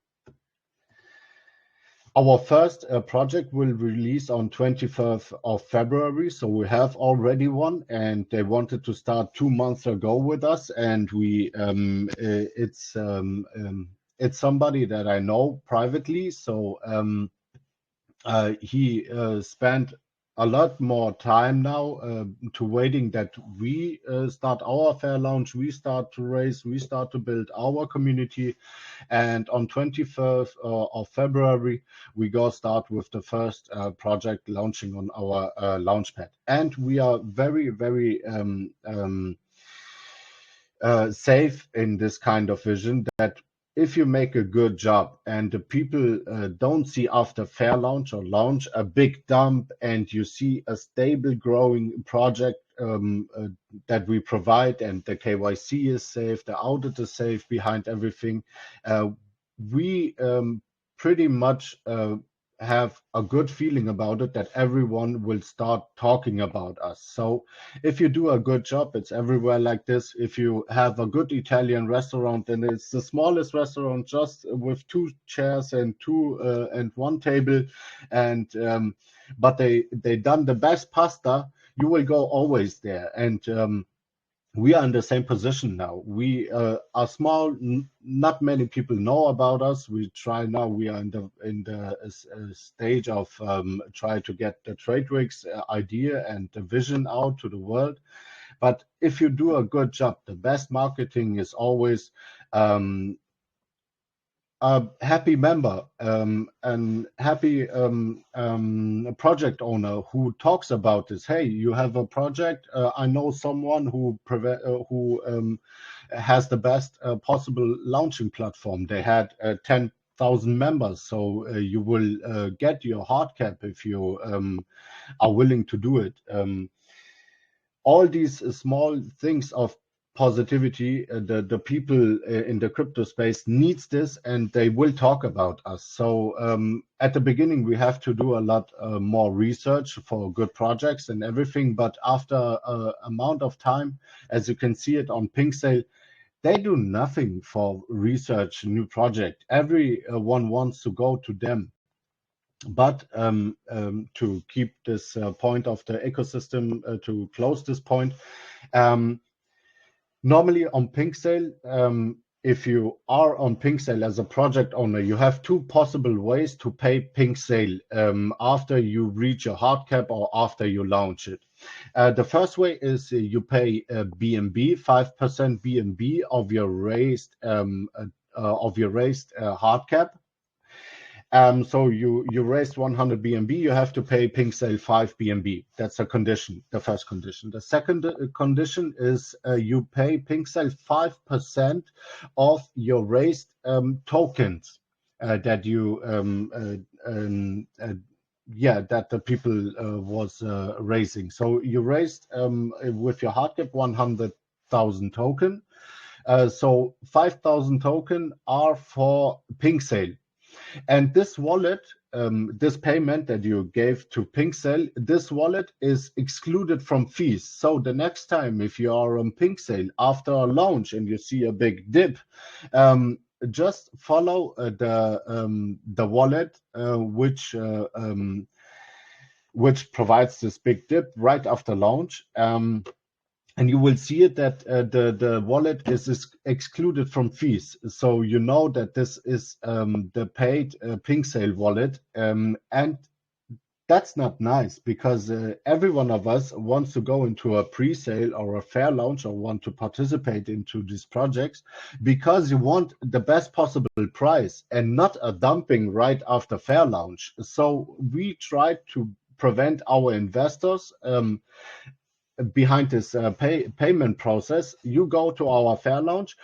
our first project will release on 21st of February, so we have already one, and they wanted to start 2 months ago with us, and we it's somebody that I know privately, so he spent a lot more time now to waiting that we start our fair launch, we start to raise, we start to build our community, and on 21st of February we go start with the first project launching on our Launchpad, and we are very safe in this kind of vision that if you make a good job and the people don't see after fair launch or launch a big dump, and you see a stable growing project that we provide, and the KYC is safe, the audit is safe behind everything, we pretty much have a good feeling about it, that everyone will start talking about us. So if you do a good job, it's everywhere like this. If you have a good Italian restaurant, and it's the smallest restaurant, just with 2 chairs and one table, and but they done the best pasta, you will go always there. And we are in the same position now. We are small. Not many people know about us. We try now. We are in the stage of try to get the TradeWix idea and the vision out to the world. But if you do a good job, the best marketing is always a happy member, and happy project owner who talks about this. Hey, you have a project. I know someone who has the best possible launching platform. They had 10,000 members, so you will get your hard cap if you are willing to do it. All these small things of positivity, the people in the crypto space needs this, and they will talk about us. So at the beginning we have to do a lot more research for good projects and everything, but after amount of time, as you can see it on PinkSale, they do nothing for research new project. Everyone wants to go to them. But to keep this point of the ecosystem, to close this point, normally on PinkSale, if you are on PinkSale as a project owner, you have 2 possible ways to pay PinkSale after you reach your hard cap or after you launch it. The first way is you pay BNB, 5% BNB of your raised hard cap. So you raised 100 BNB, you have to pay PinkSale 5 BNB. That's a condition, the first condition. The second condition is you pay PinkSale 5% of your raised tokens that you that the people was raising. So you raised with your hard cap 100,000 token. So 5,000 token are for PinkSale. And this wallet, this payment that you gave to PinkSale, this wallet is excluded from fees. So the next time if you are on PinkSale after a launch and you see a big dip, just follow the wallet which provides this big dip right after launch. And you will see it that the wallet is excluded from fees. So you know that this is the paid PinkSale wallet. And that's not nice, because every one of us wants to go into a pre-sale or a fair launch or want to participate into these projects because you want the best possible price and not a dumping right after fair launch. So we try to prevent our investors behind this payment process, you go to our fair launch.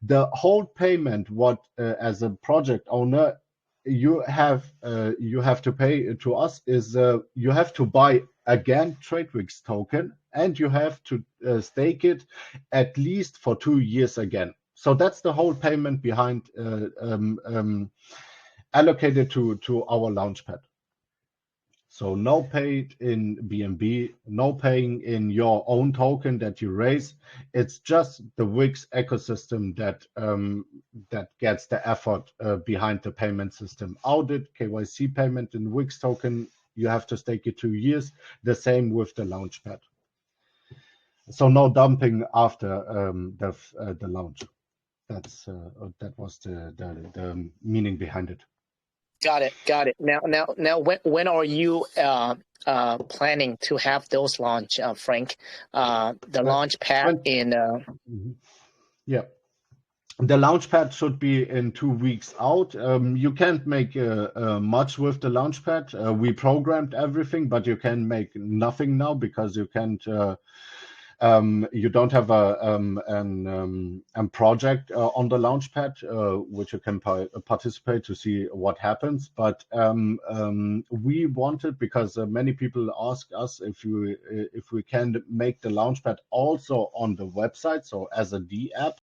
The whole payment, what as a project owner you have to pay to us is you have to buy again TradeWix token, and you have to stake it at least for 2 years again. So that's the whole payment behind allocated to our Launchpad. So no paid in BNB, no paying in your own token that you raise. It's just the Wix ecosystem that gets the effort behind the payment system. Audit, KYC payment in Wix token, you have to stake it 2 years. The same with the Launchpad. So no dumping after the launch. That was the meaning behind it. Got it. Now, when are you planning to have those launch, Frank? The Launchpad in. Yeah. The Launchpad should be in 2 weeks out. You can't make much with the Launchpad. We programmed everything, but you can make nothing now because you can't. You don't have a project on the Launchpad which you can participate to see what happens. But we wanted, because many people ask us if we can make the Launchpad also on the website, so as a D app.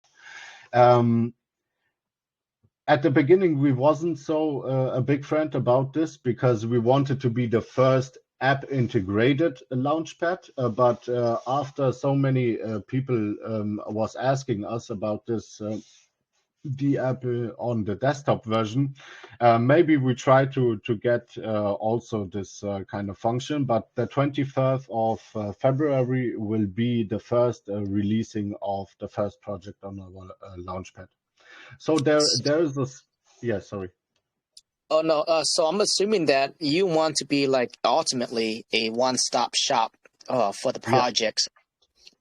At the beginning, we wasn't so a big friend about this because we wanted to be the first app integrated Launchpad, but after so many people was asking us about this the app on the desktop version, maybe we try to get also this kind of function. But the 23rd of February will be the first releasing of the first project on our Launchpad. So there is a sorry. Oh no, so I'm assuming that you want to be like ultimately a one-stop shop for the projects.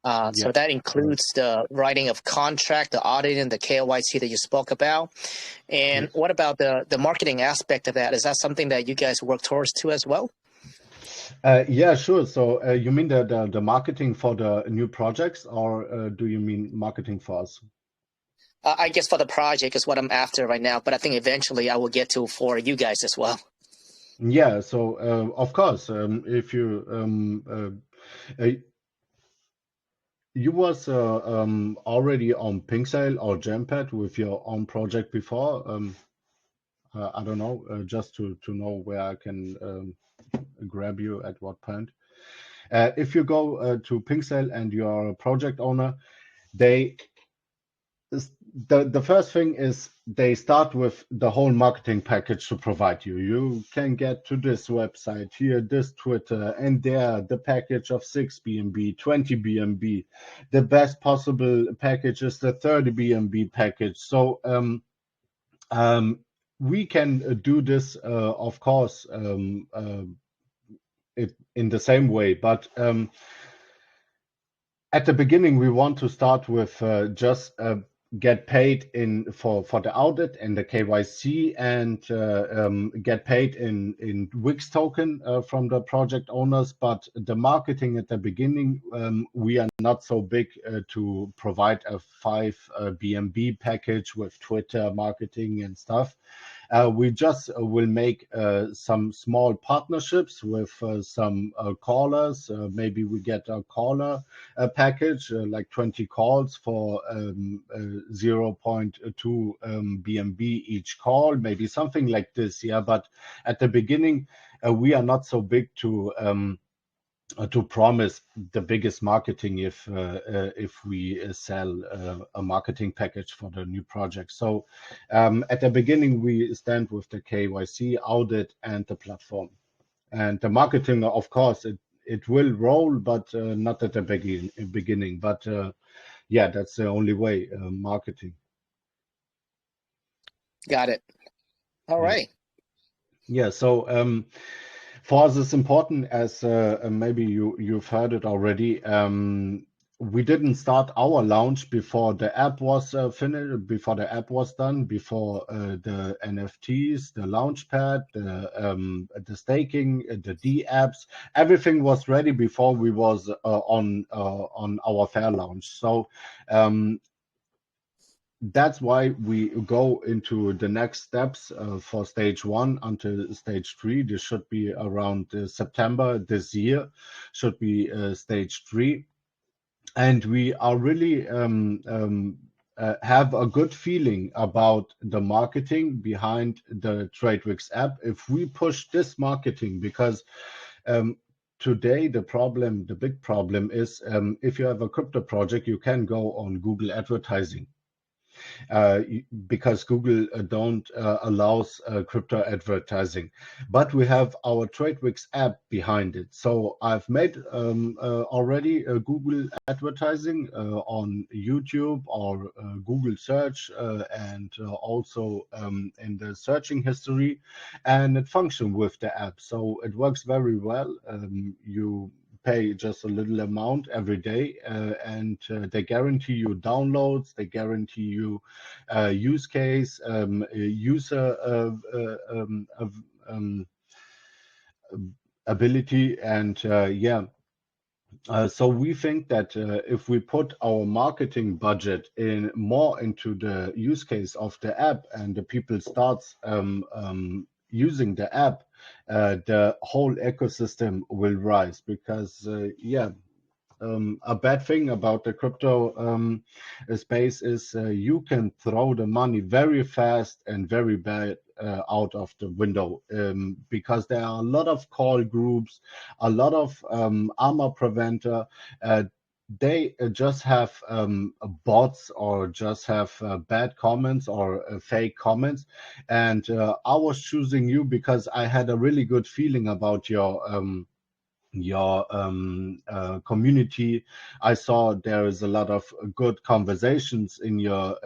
So that includes the writing of contract, the auditing, the KYC that you spoke about. And what about the marketing aspect of that? Is that something that you guys work towards too as well? Yeah, sure. So you mean the marketing for the new projects, or do you mean marketing for us? I guess for the project is what I'm after right now, but I think eventually I will get to for you guys as well. Yeah, so of course, if you you was already on PinkSale or Gempad with your own project before. I don't know, just to know where I can grab you at what point. If you go to PinkSale and you are a project owner, the first thing is they start with the whole marketing package to provide you. You can get to this website here, this Twitter, and there the package of 6 BNB, 20 BNB. The best possible package is the 30 BNB package. So we can do this, of course, in the same way, but at the beginning we want to start with just get paid in for the audit and the KYC, and get paid in Wix token from the project owners. But the marketing at the beginning, we are not so big to provide a 5 BNB package with Twitter marketing and stuff. We just will make some small partnerships with some callers. Maybe we get a caller package, like 20 calls for 0.2 BNB each call, maybe something like this. Yeah, but at the beginning, we are not so big to promise the biggest marketing if we sell a marketing package for the new project. So at the beginning, we stand with the KYC, audit, and the platform. And the marketing, of course, it will roll, but not at the beginning. But yeah, that's the only way, marketing. Got it. All right. Yeah, so for us, it's important, as maybe you've heard it already. we didn't start our launch before the app was finished, before the app was done, before the NFTs, the Launchpad, the staking, the D apps, everything was ready before we was on our fair launch. So that's why we go into the next steps for stage 1 until stage 3. This should be around September this year, should be stage 3. And we are really have a good feeling about the marketing behind the TradeWix app. If we push this marketing, because today the big problem is if you have a crypto project, you can go on Google advertising. Because Google don't allows crypto advertising, but we have our TradeWix app behind it. So I've made already a Google advertising on YouTube or Google search and also in the searching history, and it functions with the app. So it works very well. You pay just a little amount every day, and they guarantee you downloads, they guarantee you use case, user ability, and so we think that if we put our marketing budget in more into the use case of the app, and the people starts using the app, the whole ecosystem will rise. Because a bad thing about the crypto space is you can throw the money very fast and very bad out of the window, because there are a lot of call groups, a lot of armor preventer. They just have bots, or just have bad comments, or fake comments. And I was choosing you because I had a really good feeling about your community. I saw there is a lot of good conversations in your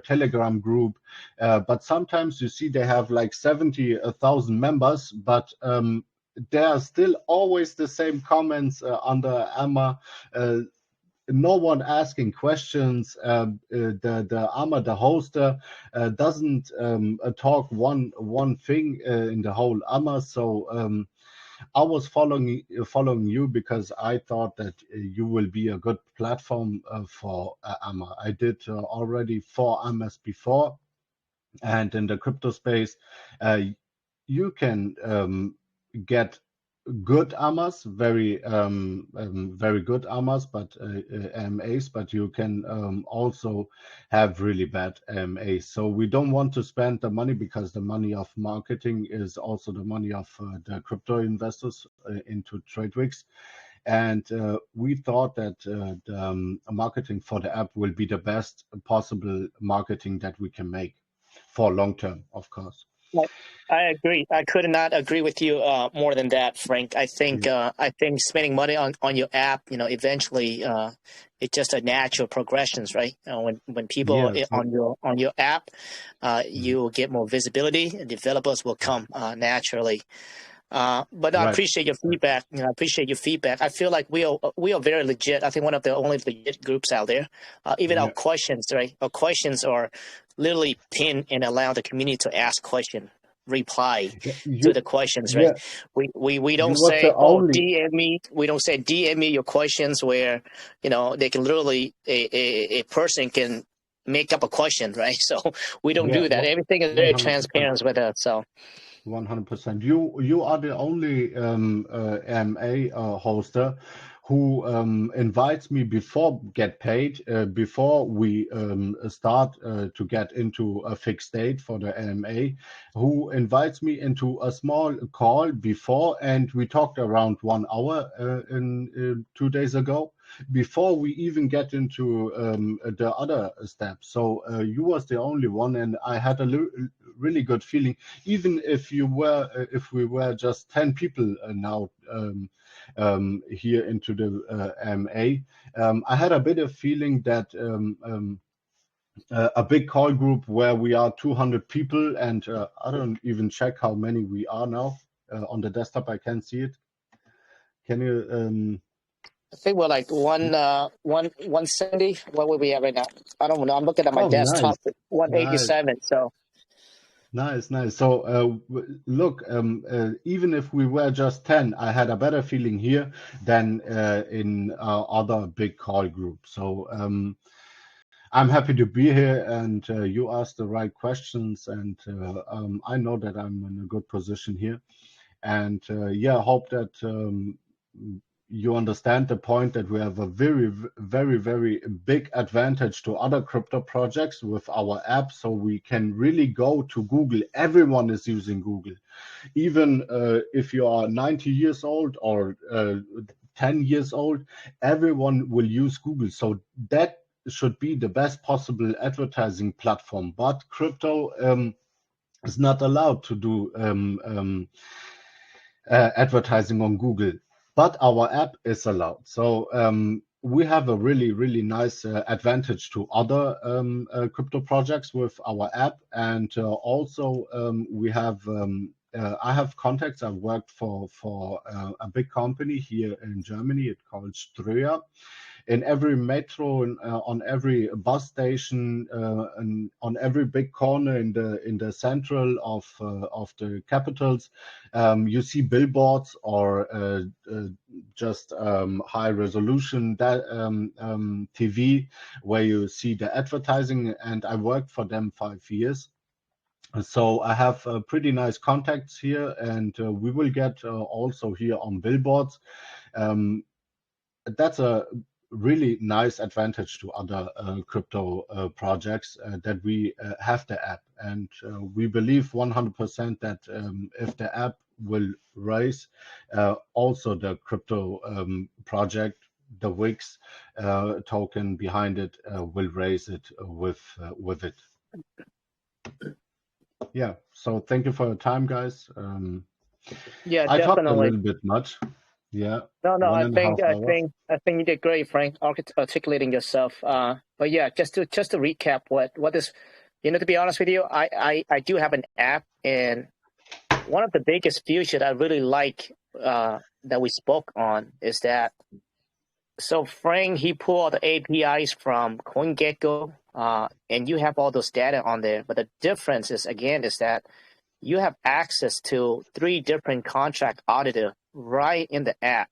Telegram group, but sometimes you see they have like 70,000 members, but there are still always the same comments under Emma. No one asking questions. The Amma, the hoster, doesn't talk one thing in the whole Amma. So I was following you because I thought that you will be a good platform for Amma. I did already 4 Ammas before, and in the crypto space, you can get good AMAs, very good AMAs, but AMAs, but you can also have really bad AMAs. So we don't want to spend the money, because the money of marketing is also the money of the crypto investors into TradeWix. And we thought that the marketing for the app will be the best possible marketing that we can make for long term, of course. I agree. I could not agree with you more than that, Frank. I think spending money on your app, eventually it's just a natural progressions, right? When people on your app, you will get more visibility, and developers will come naturally. But I appreciate your feedback. I appreciate your feedback. I feel like we are very legit. I think one of the only legit groups out there. Even our questions, right? Our questions are literally pinned and allow the community to ask questions, reply to the questions, right? We don't say, DM me. We don't say DM me your questions, where they can literally a person can make up a question, right? So we don't do that. Everything is very 100%. Transparent with us. So 100%. You are the only MA hoster who invites me before get paid, before we start to get into a fixed date for the AMA, who invites me into a small call before, and we talked around 1 hour 2 days ago, before we even get into the other steps. So you was the only one, and I had a really good feeling, even if we were just 10 people now here into the MA. I had a bit of feeling that a big call group where we are 200 people, and I don't even check how many we are now on the desktop. I can't see it. Can you I think we're like 170. What would we at right now? I don't know. I'm looking at my Oh, nice, desktop. nice. 187. So Nice, nice. So, look, even if we were just 10, I had a better feeling here than in other big call groups. So, I'm happy to be here, and you asked the right questions, and I know that I'm in a good position here. And yeah, I hope that you understand the point that we have a very big advantage to other crypto projects with our app. So we can really go to Google. Everyone is using Google. Even if you are 90 years old or 10 years old, everyone will use Google. So that should be the best possible advertising platform. But crypto is not allowed to do advertising on Google, but our app is allowed. So we have a really nice advantage to other crypto projects with our app, and also we have. I have contacts. I've worked for a big company here in Germany. It's called Ströer. In every metro, on every bus station, and on every big corner in the central of the capitals, you see billboards or just high resolution TV where you see the advertising. And I worked for them 5 years. So I have pretty nice contacts here, and we will get also here on billboards. That's a really nice advantage to other crypto projects that we have the app, and we believe 100% that if the app will raise, also the crypto project, the WIX token behind it, will raise it with it. Yeah, so thank you for your time, guys. yeah, I talked a definitely. little bit much. Yeah, No, one I and a think half hours. you did great, Frank, articulating yourself. But yeah, just to recap, what is, to be honest with you, I do have an app, and one of the biggest features I really like that we spoke on is that. So Frank, he pulled all the APIs from CoinGecko, and you have all those data on there. But the difference is that you have access to 3 different contract auditor right in the app,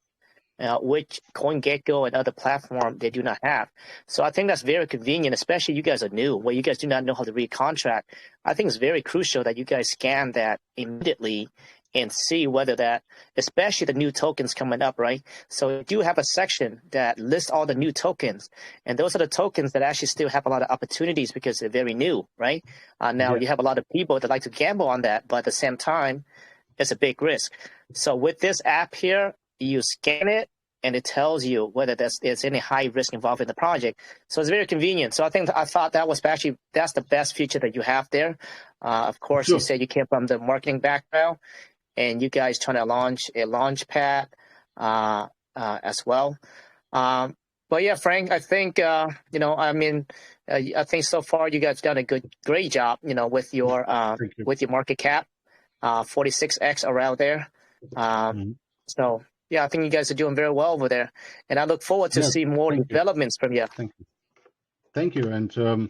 which CoinGecko and other platform they do not have. So I think that's very convenient, especially you guys are new, where you guys do not know how to read contract. I think it's very crucial that you guys scan that immediately and see whether that, especially the new tokens coming up, right? So you do have a section that lists all the new tokens, and those are the tokens that actually still have a lot of opportunities because they're very new, right? Now Yeah. you have a lot of people that like to gamble on that, but at the same time, it's a big risk. So with this app here, you scan it, and it tells you whether there's any high risk involved in the project. So it's very convenient. So I thought that's the best feature that you have there. Of course, Sure. you said you came from the marketing background, and you guys trying to launch a Launchpad as well. But yeah, Frank, I think I think so far you guys done a great job, with your Thank you. market cap, 46x around there. Mhm. So yeah, I think you guys are doing very well over there, and I look forward to Yes, see more thank you. developments from you. Thank you. Thank you. And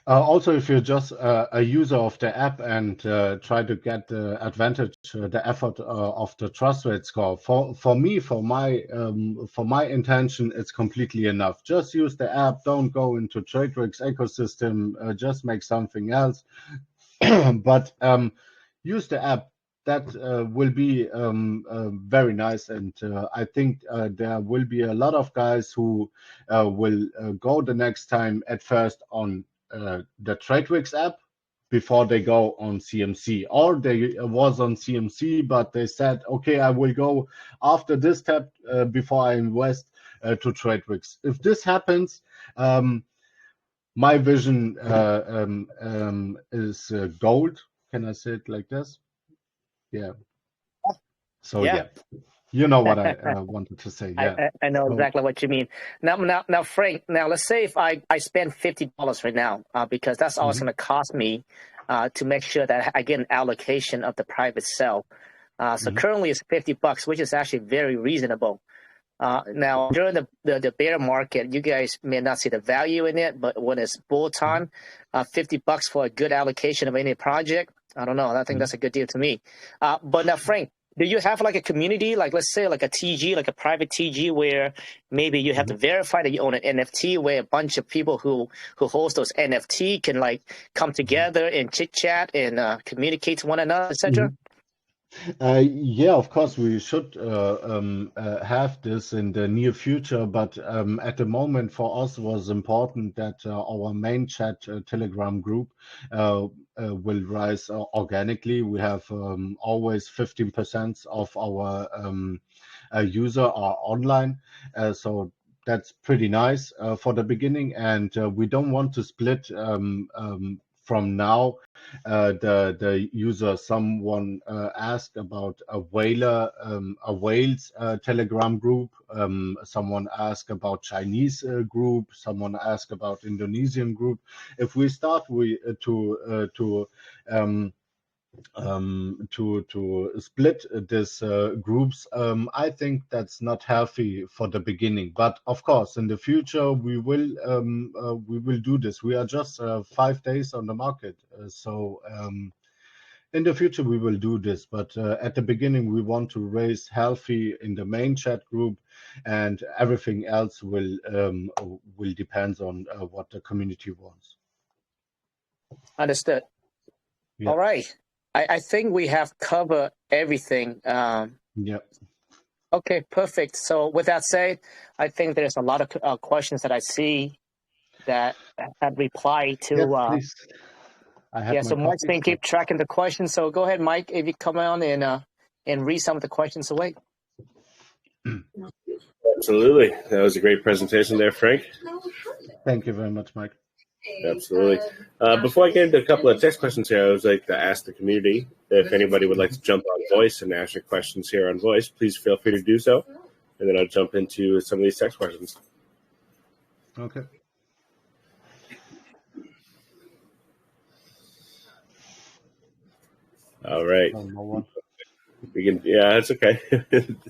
also, if you're just a user of the app and try to get the advantage, the effort of the trust rate score, for me, for my intention, it's completely enough. Just use the app. Don't go into TradeWix ecosystem. Just make something else. But use the app. That will be very nice, and I think there will be a lot of guys who will go the next time at first on the TradeWix app before they go on CMC, or they was on CMC, but they said, okay, I will go after this step before I invest to TradeWix. If this happens, my vision is gold. Can I say it like this? Yeah. So Yeah. yeah, you know what I wanted to say. Yeah. I know So exactly what you mean. Now, Frank. Now, let's say if I spend $50 right now, because that's all it's mhm, going to cost me to make sure that I get an allocation of the private sale. So mhm. currently it's $50, which is actually very reasonable. Now, during the bear market, you guys may not see the value in it, but when it's bull time, $50 for a good allocation of any project, I don't know. I think that's a good deal to me. But now, Frank, do you have like a community, like let's say like a TG, like a private TG, where maybe you have to verify that you own an NFT, where a bunch of people who host those NFT can like come together and chit chat and communicate to one another, etc.? Yeah, of course, we should have this in the near future, but at the moment for us was important that our main chat Telegram group will rise organically. We have always 15% of our user are online, so that's pretty nice for the beginning, and we don't want to split from now the user. Someone asked about a Wales Telegram group. Someone asked about Chinese group. Someone asked about Indonesian group. If we start to split this groups, I think that's not healthy for the beginning. But of course, in the future, we will do this. We are just 5 days on the market, so in the future we will do this. But at the beginning, we want to raise healthy in the main chat group, and everything else will depend on what the community wants. Understood. Yeah. All right. I think we have covered everything. Yeah. Okay, perfect. So with that said, I think there's a lot of questions that I see that have replied to. Yeah, please. I have my so Mike's coffee, been keep tracking the questions. So go ahead, Mike, if you come on and read some of the questions away. Absolutely. That was a great presentation there, Frank. Thank you very much, Mike. Absolutely. Before I get into a couple of text questions here, I would like to ask the community if anybody would like to jump on voice and ask your questions here on voice. Please feel free to do so, and then I'll jump into some of these text questions. Okay. All right. No one. We can. Yeah, it's okay.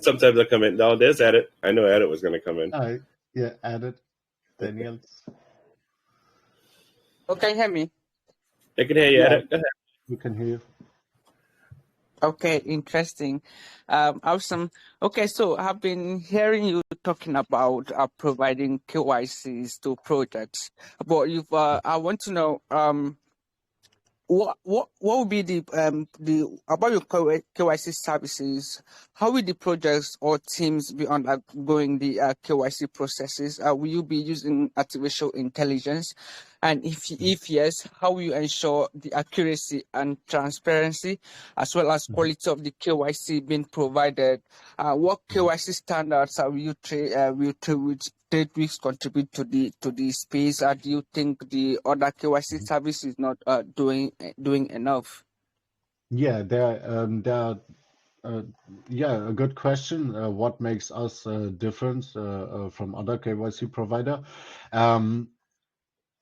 Sometimes I come in. No, there's Edit. I know Edit was going to come in. Yeah, Edit. Daniel. Oh, can you hear me? I can hear you, Edit. Go ahead. We can hear you. Okay, interesting. Awesome. Okay, so I've been hearing you talking about providing KYCs to projects, but I want to know what would be the about your KYC services? How will the projects or teams be undergoing the KYC processes? Will you be using artificial intelligence? And if yes, how will you ensure the accuracy and transparency, as well as quality of the KYC being provided? What KYC standards will you TradeWix contribute to the space? Do you think the other KYC service is not doing enough? Yeah, a good question. What makes us different from other KYC provider?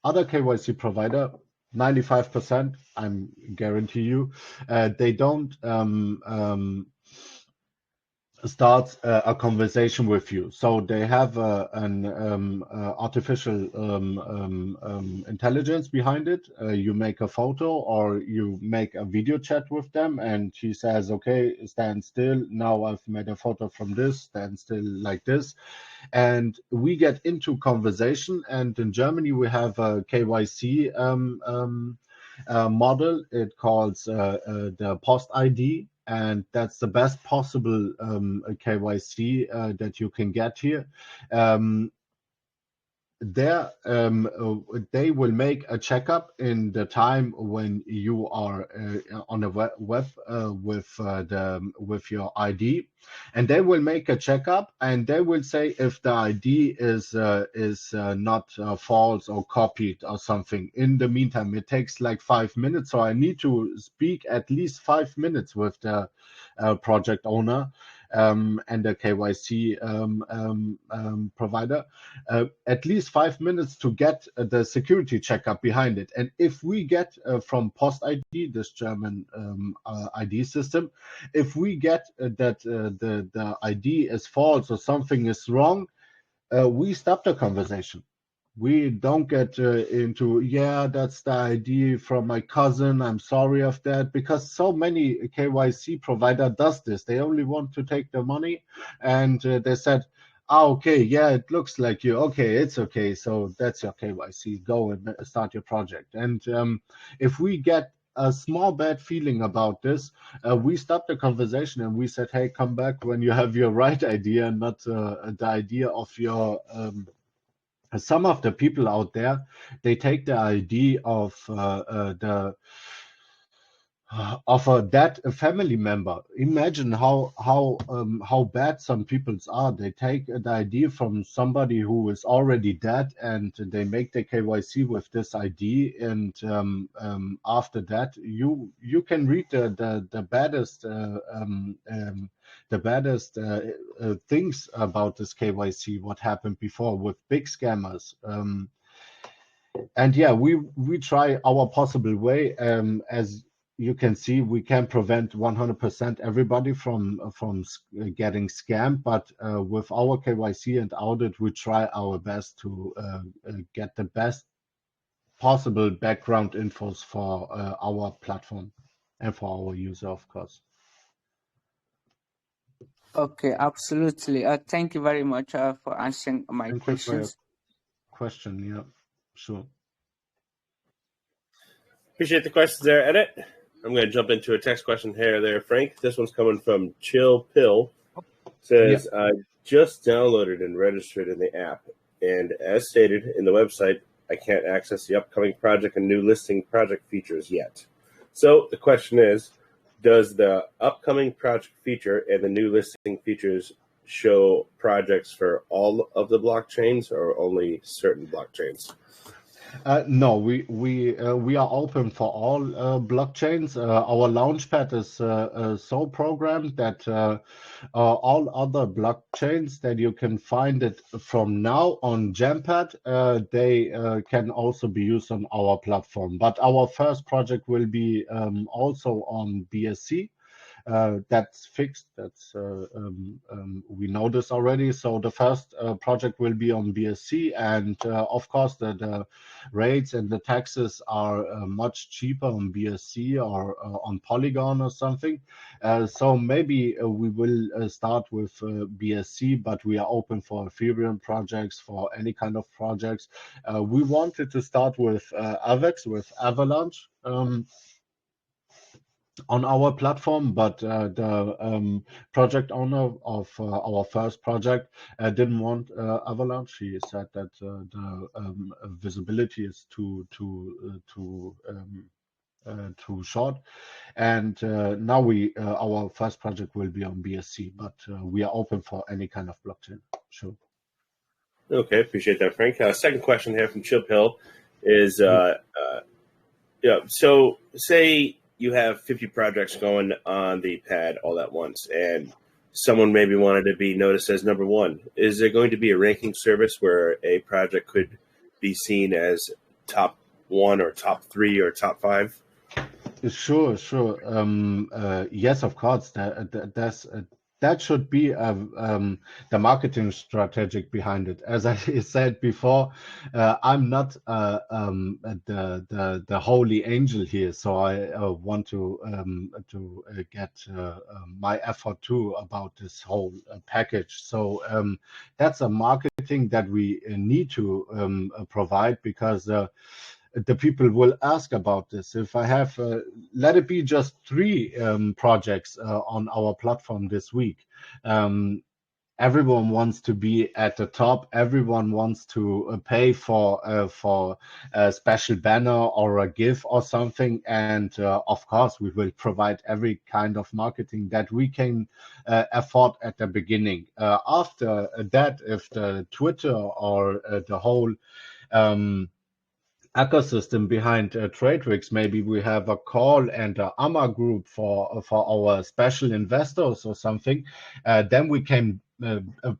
Other KYC provider, 95%, I'm guarantee you, they don't start a conversation with you. So they have an artificial intelligence behind it. You make a photo or you make a video chat with them, and he says, okay, stand still. Now I've made a photo from this, stand still like this. And we get into conversation. And in Germany, we have a KYC model. It calls the post ID. And that's the best possible KYC that you can get here. They will make a checkup in the time when you are on the web with your ID, and they will make a checkup, and they will say if the ID is not false or copied or something. In the meantime, it takes like 5 minutes, so I need to speak at least 5 minutes with the project owner. and a KYC provider, at least 5 minutes to get the security checkup behind it. And if we get from Post ID, this German ID system, if we get that the ID is false or something is wrong, we stop the conversation. We don't get into, yeah, that's the ID from my cousin, I'm sorry of that, because so many KYC provider does this. They only want to take the money, and they said, okay, yeah, it looks like you. Okay, it's okay. So that's your KYC. Go and start your project. And if we get a small bad feeling about this, we stopped the conversation and we said, hey, come back when you have your right idea, not the idea of your some of the people out there. They take the idea of a dead family member. Imagine how bad some peoples are. They take the ID from somebody who is already dead, and they make the KYC with this ID. And after that, you can read the baddest things about this KYC. What happened before with big scammers. And yeah, we try our possible way. As you can see, we can prevent 100% everybody from getting scammed, but with our KYC and audit, we try our best to get the best possible background infos for our platform and for our user, of course. Okay, absolutely. Thank you very much for answering my Thank questions. you for your question. Yeah, sure. Appreciate the questions there, Edit. I'm going to jump into a text question here there, Frank. This one's coming from Chill Pill. Says, yeah. I just downloaded and registered in the app, and as stated in the website, I can't access the upcoming project and new listing project features yet. So the question is, does the upcoming project feature and the new listing features show projects for all of the blockchains or only certain blockchains? No, we are open for all blockchains. Our Launchpad is so programmed that all other blockchains that you can find it from now on Jampad, they can also be used on our platform. But our first project will be also on BSC. That's fixed. That's we know this already. So the first project will be on BSC, and of course the rates and the taxes are much cheaper on BSC or on Polygon or something. So maybe we will start with BSC, but we are open for Ethereum projects, for any kind of projects. We wanted to start with AVAX, with Avalanche. On our platform, but the project owner of our first project didn't want Avalanche. He said that the visibility is too short, and now our first project will be on BSC, but we are open for any kind of blockchain. Sure. Okay, appreciate that, Frank. Second question here from Chill Pill is, so say you have 50 projects going on the pad all at once, and someone maybe wanted to be noticed as number one. Is there going to be a ranking service where a project could be seen as top one or top three or top five? Sure. Yes, of course. That should be the marketing strategic behind it. As I said before, I'm not the holy angel here, so I want to get my effort too about this whole package. So that's a marketing that we need to provide, because the people will ask about this. If I have, let it be just 3 projects on our platform this week. Everyone wants to be at the top. Everyone wants to pay for a special banner or a GIF or something. And of course, we will provide every kind of marketing that we can afford at the beginning. After that, if the Twitter or the whole ecosystem behind TradeWix. Maybe we have a call and a AMA group for our special investors or something. Then we can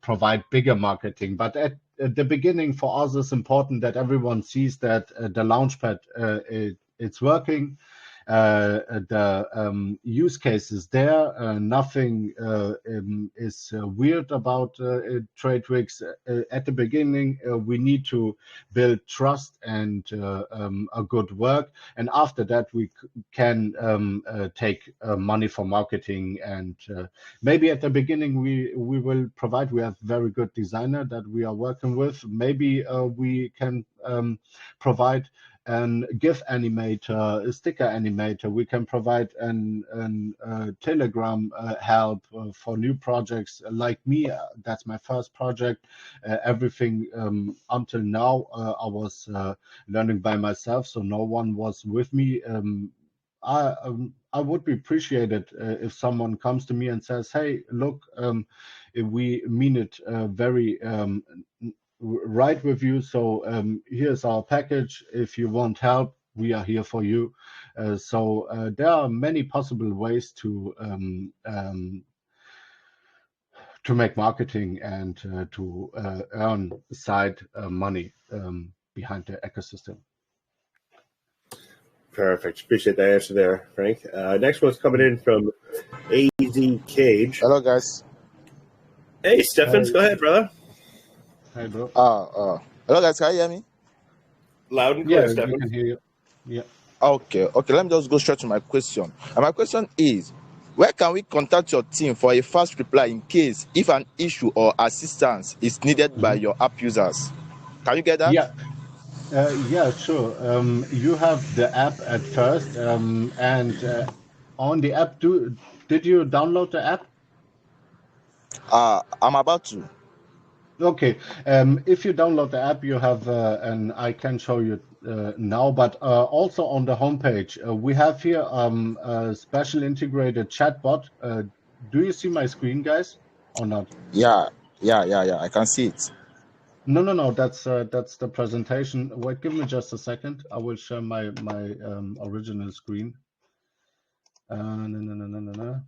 provide bigger marketing. But at the beginning, for us, it's important that everyone sees that the Launchpad it's working. The use case is there. Nothing is weird about TradeWix. At the beginning, we need to build trust and a good work, and after that, we can take money for marketing. And maybe at the beginning, we will provide. We have very good designer that we are working with. Maybe we can provide and GIF animator, a sticker animator. We can provide an Telegram help for new projects like me. That's my first project. Everything until now, I was learning by myself, so no one was with me. I would be appreciated if someone comes to me and says, "Hey, look, we mean it very." Right with you. So here's our package. If you want help, we are here for you. So there are many possible ways to make marketing and to earn side money behind the ecosystem. Perfect. Appreciate that answer there, Frank. Next one's coming in from AZ Cage. Hello, guys. Hey, Stephens, go ahead, brother. Hi, bro. Hello, guys. Can you hear me? Loud and clear, Yeah, we Stephens. can hear you. Yeah. Okay. Let me just go straight to my question. And my question is, where can we contact your team for a fast reply in case if an issue or assistance is needed by your app users? Can you get that? Yeah. Yeah, sure. You have the app at first, and on the app, did you download the app? I'm about to. Okay. If you download the app, you have, and I can show you now, but also on the homepage, we have here a special integrated chatbot. Do you see my screen, guys, or not? Yeah. I can see it. No. That's the presentation. Wait, give me just a second. I will share my original screen. No.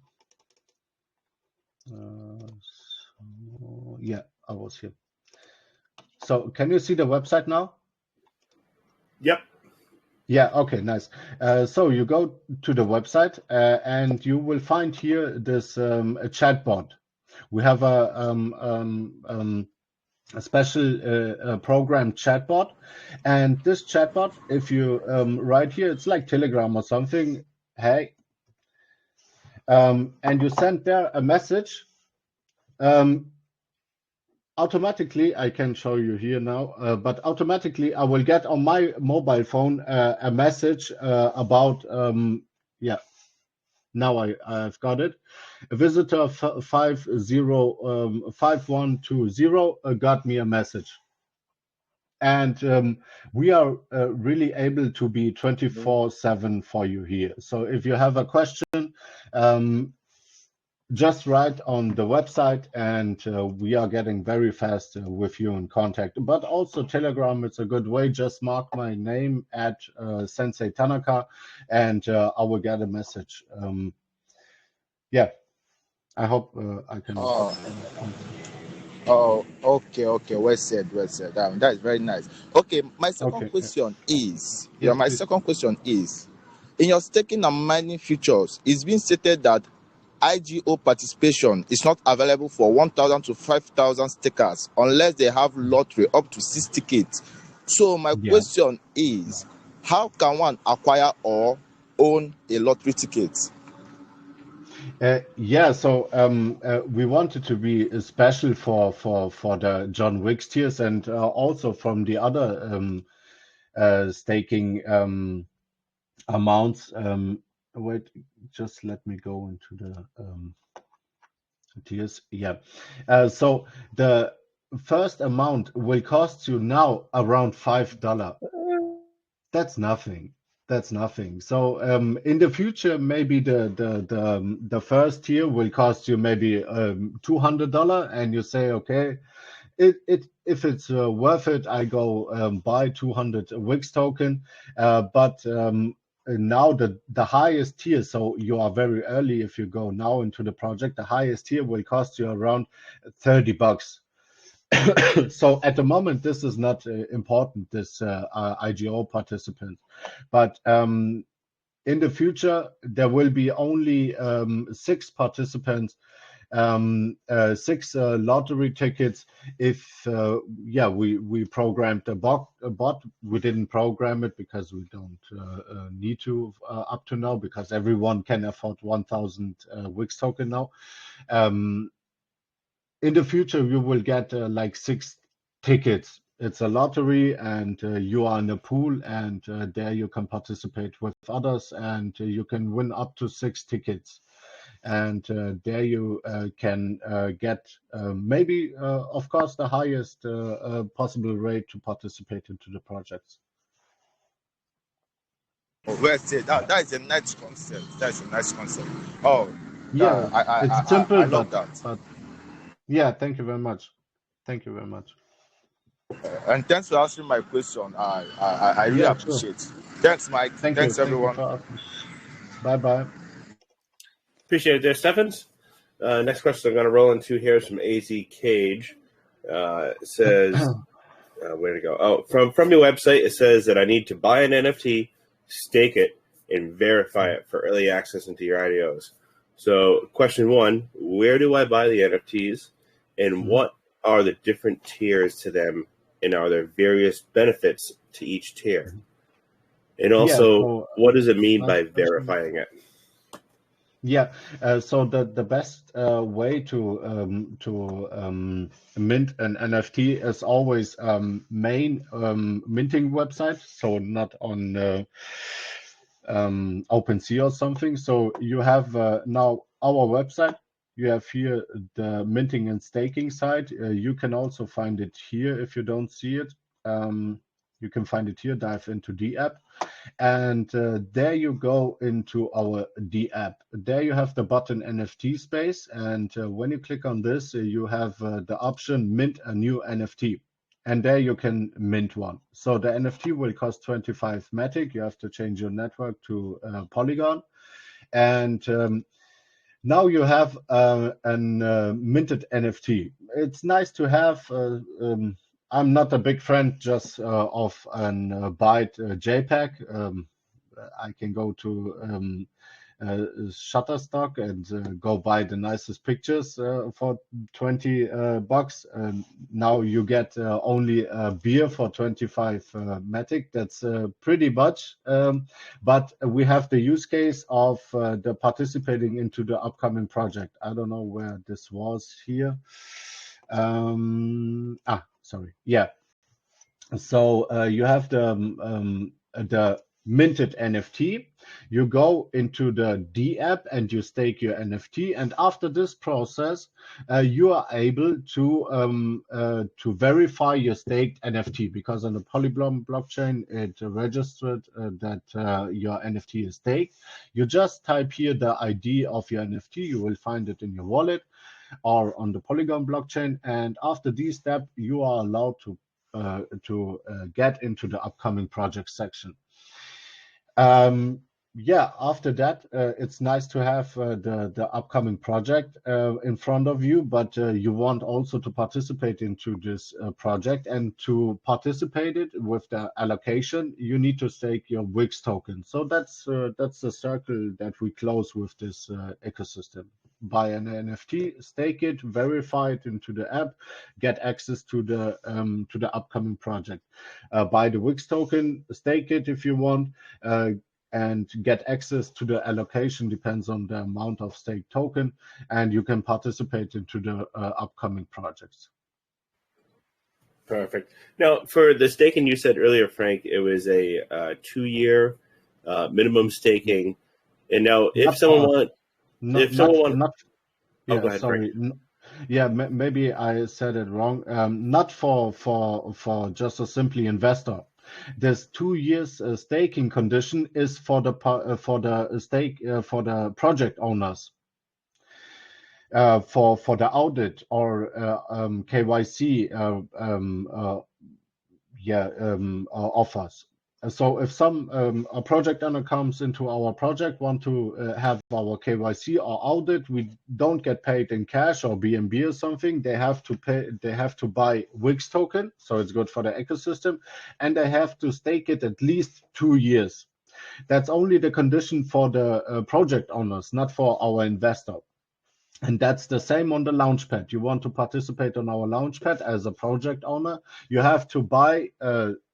So, yeah, I was here. So can you see the website now? Yep. Yeah, okay, nice. So you go to the website and you will find here this a chatbot. We have a special program chatbot, and this chatbot, if you write here, it's like Telegram or something. Hey, and you send there a message. Automatically, I can show you here now, but automatically I will get on my mobile phone a message about, yeah, now I've got it. A visitor 5120 got me a message. And we are really able to be 24/7 for you here. So if you have a question, just write on the website, and we are getting very fast with you in contact. But also Telegram, it's a good way. Just mark my name at Sensei Tanaka, and I will get a message. Yeah, I hope I can. Okay. Well said. That is very nice. Okay, my second question is, second question is, in your staking and mining futures, it's been stated that IGO participation is not available for 1,000 to 5,000 stakers unless they have lottery up to 6 tickets. So my question is, how can one acquire or own a lottery ticket? So we wanted to be special for the John Wicks tiers, and also from the other staking amounts. Wait, just let me go into the tiers. Yeah. So the first amount will cost you now around $5. That's nothing. So in the future, maybe the first tier will cost you maybe $200, and you say, okay, if it's worth it, I go buy 200 WIX token. But now the highest tier, so you are very early if you go now into the project, the highest tier will cost you around $30. So at the moment, this is not important, this IGO participant. But in the future, there will be only 6 participants, 6 lottery tickets. If we programmed a bot. We didn't program it because we don't need to up to now, because everyone can afford 1,000 WIX token now. In the future, you will get like 6 tickets. It's a lottery, and you are in a pool, and there you can participate with others, and you can win up to 6 tickets. And there you can get maybe, of course, the highest possible rate to participate into the projects. Well said. That is a nice concept. That's a nice concept. Oh, yeah, it's simple, I love that. But yeah, thank you very much. Thank you very much. And thanks for answering my question. I really appreciate. Sure. Thanks, Mike. Thanks, everyone. Bye bye. Appreciate it there, Stephens. Next question I'm going to roll into here is from AZ Cage. It says, where to go? Oh, from your website, it says that I need to buy an NFT, stake it, and verify it for early access into your IDOs. So question 1, where do I buy the NFTs, and what are the different tiers to them, and are there various benefits to each tier? And also, what does it mean by verifying it? Yeah, so the best way to mint an NFT is always main minting website, so not on OpenSea or something. So you have now our website. You have here the minting and staking side. You can also find it here if you don't see it. You can find it here, dive into the app. And there you go into our D app. There you have the button NFT space. And when you click on this, you have the option mint a new NFT. And there you can mint one. So the NFT will cost 25 Matic. You have to change your network to Polygon. And now you have a minted NFT. It's nice to have. I'm not a big fan just of an byte JPEG. I can go to Shutterstock and go buy the nicest pictures for $20. Now you get only a beer for 25 Matic. That's pretty much. But we have the use case of the participating into the upcoming project. I don't know where this was here. Sorry. Yeah. So you have the minted NFT. You go into the D app and you stake your NFT. And after this process, you are able to verify your staked NFT, because on the Polygon blockchain, it registered that your NFT is staked. You just type here the ID of your NFT. You will find it in your wallet or on the Polygon blockchain. And after this step, you are allowed to get into the upcoming project section. After that, it's nice to have the upcoming project in front of you, but you want also to participate into this project, and to participate it with the allocation, you need to stake your WIX token. So that's the circle that we close with this ecosystem. Buy an NFT, stake it, verify it into the app, get access to the upcoming project. Buy the WIX token, stake it if you want, and get access to the allocation, depends on the amount of stake token, and you can participate into the upcoming projects. Perfect. Now, for the staking, you said earlier, Frank, it was a 2-year minimum staking. And now, if someone wants... Maybe I said it wrong. Not for just a simply investor. This 2 years staking condition is for the project owners. for the audit or KYC offers. So if a project owner comes into our project, want to have our KYC or audit, we don't get paid in cash or BNB or something. They have to pay. They have to buy WIX token, so it's good for the ecosystem, and they have to stake it at least 2 years. That's only the condition for the project owners, not for our investor. And that's the same on the Launchpad. You want to participate on our Launchpad as a project owner, you have to buy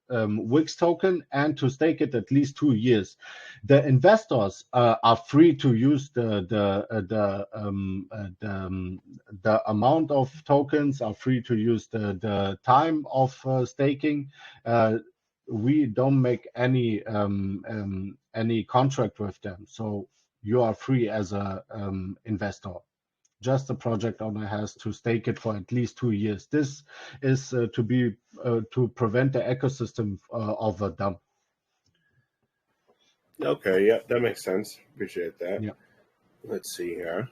WIX token and to stake it at least 2 years. The investors are free to use the amount of tokens, are free to use the time of staking. We don't make any contract with them, so you are free as a investor. Just the project owner has to stake it for at least 2 years. This is to prevent the ecosystem of a dump. Okay, yeah, that makes sense. Appreciate that. Yeah. Let's see here.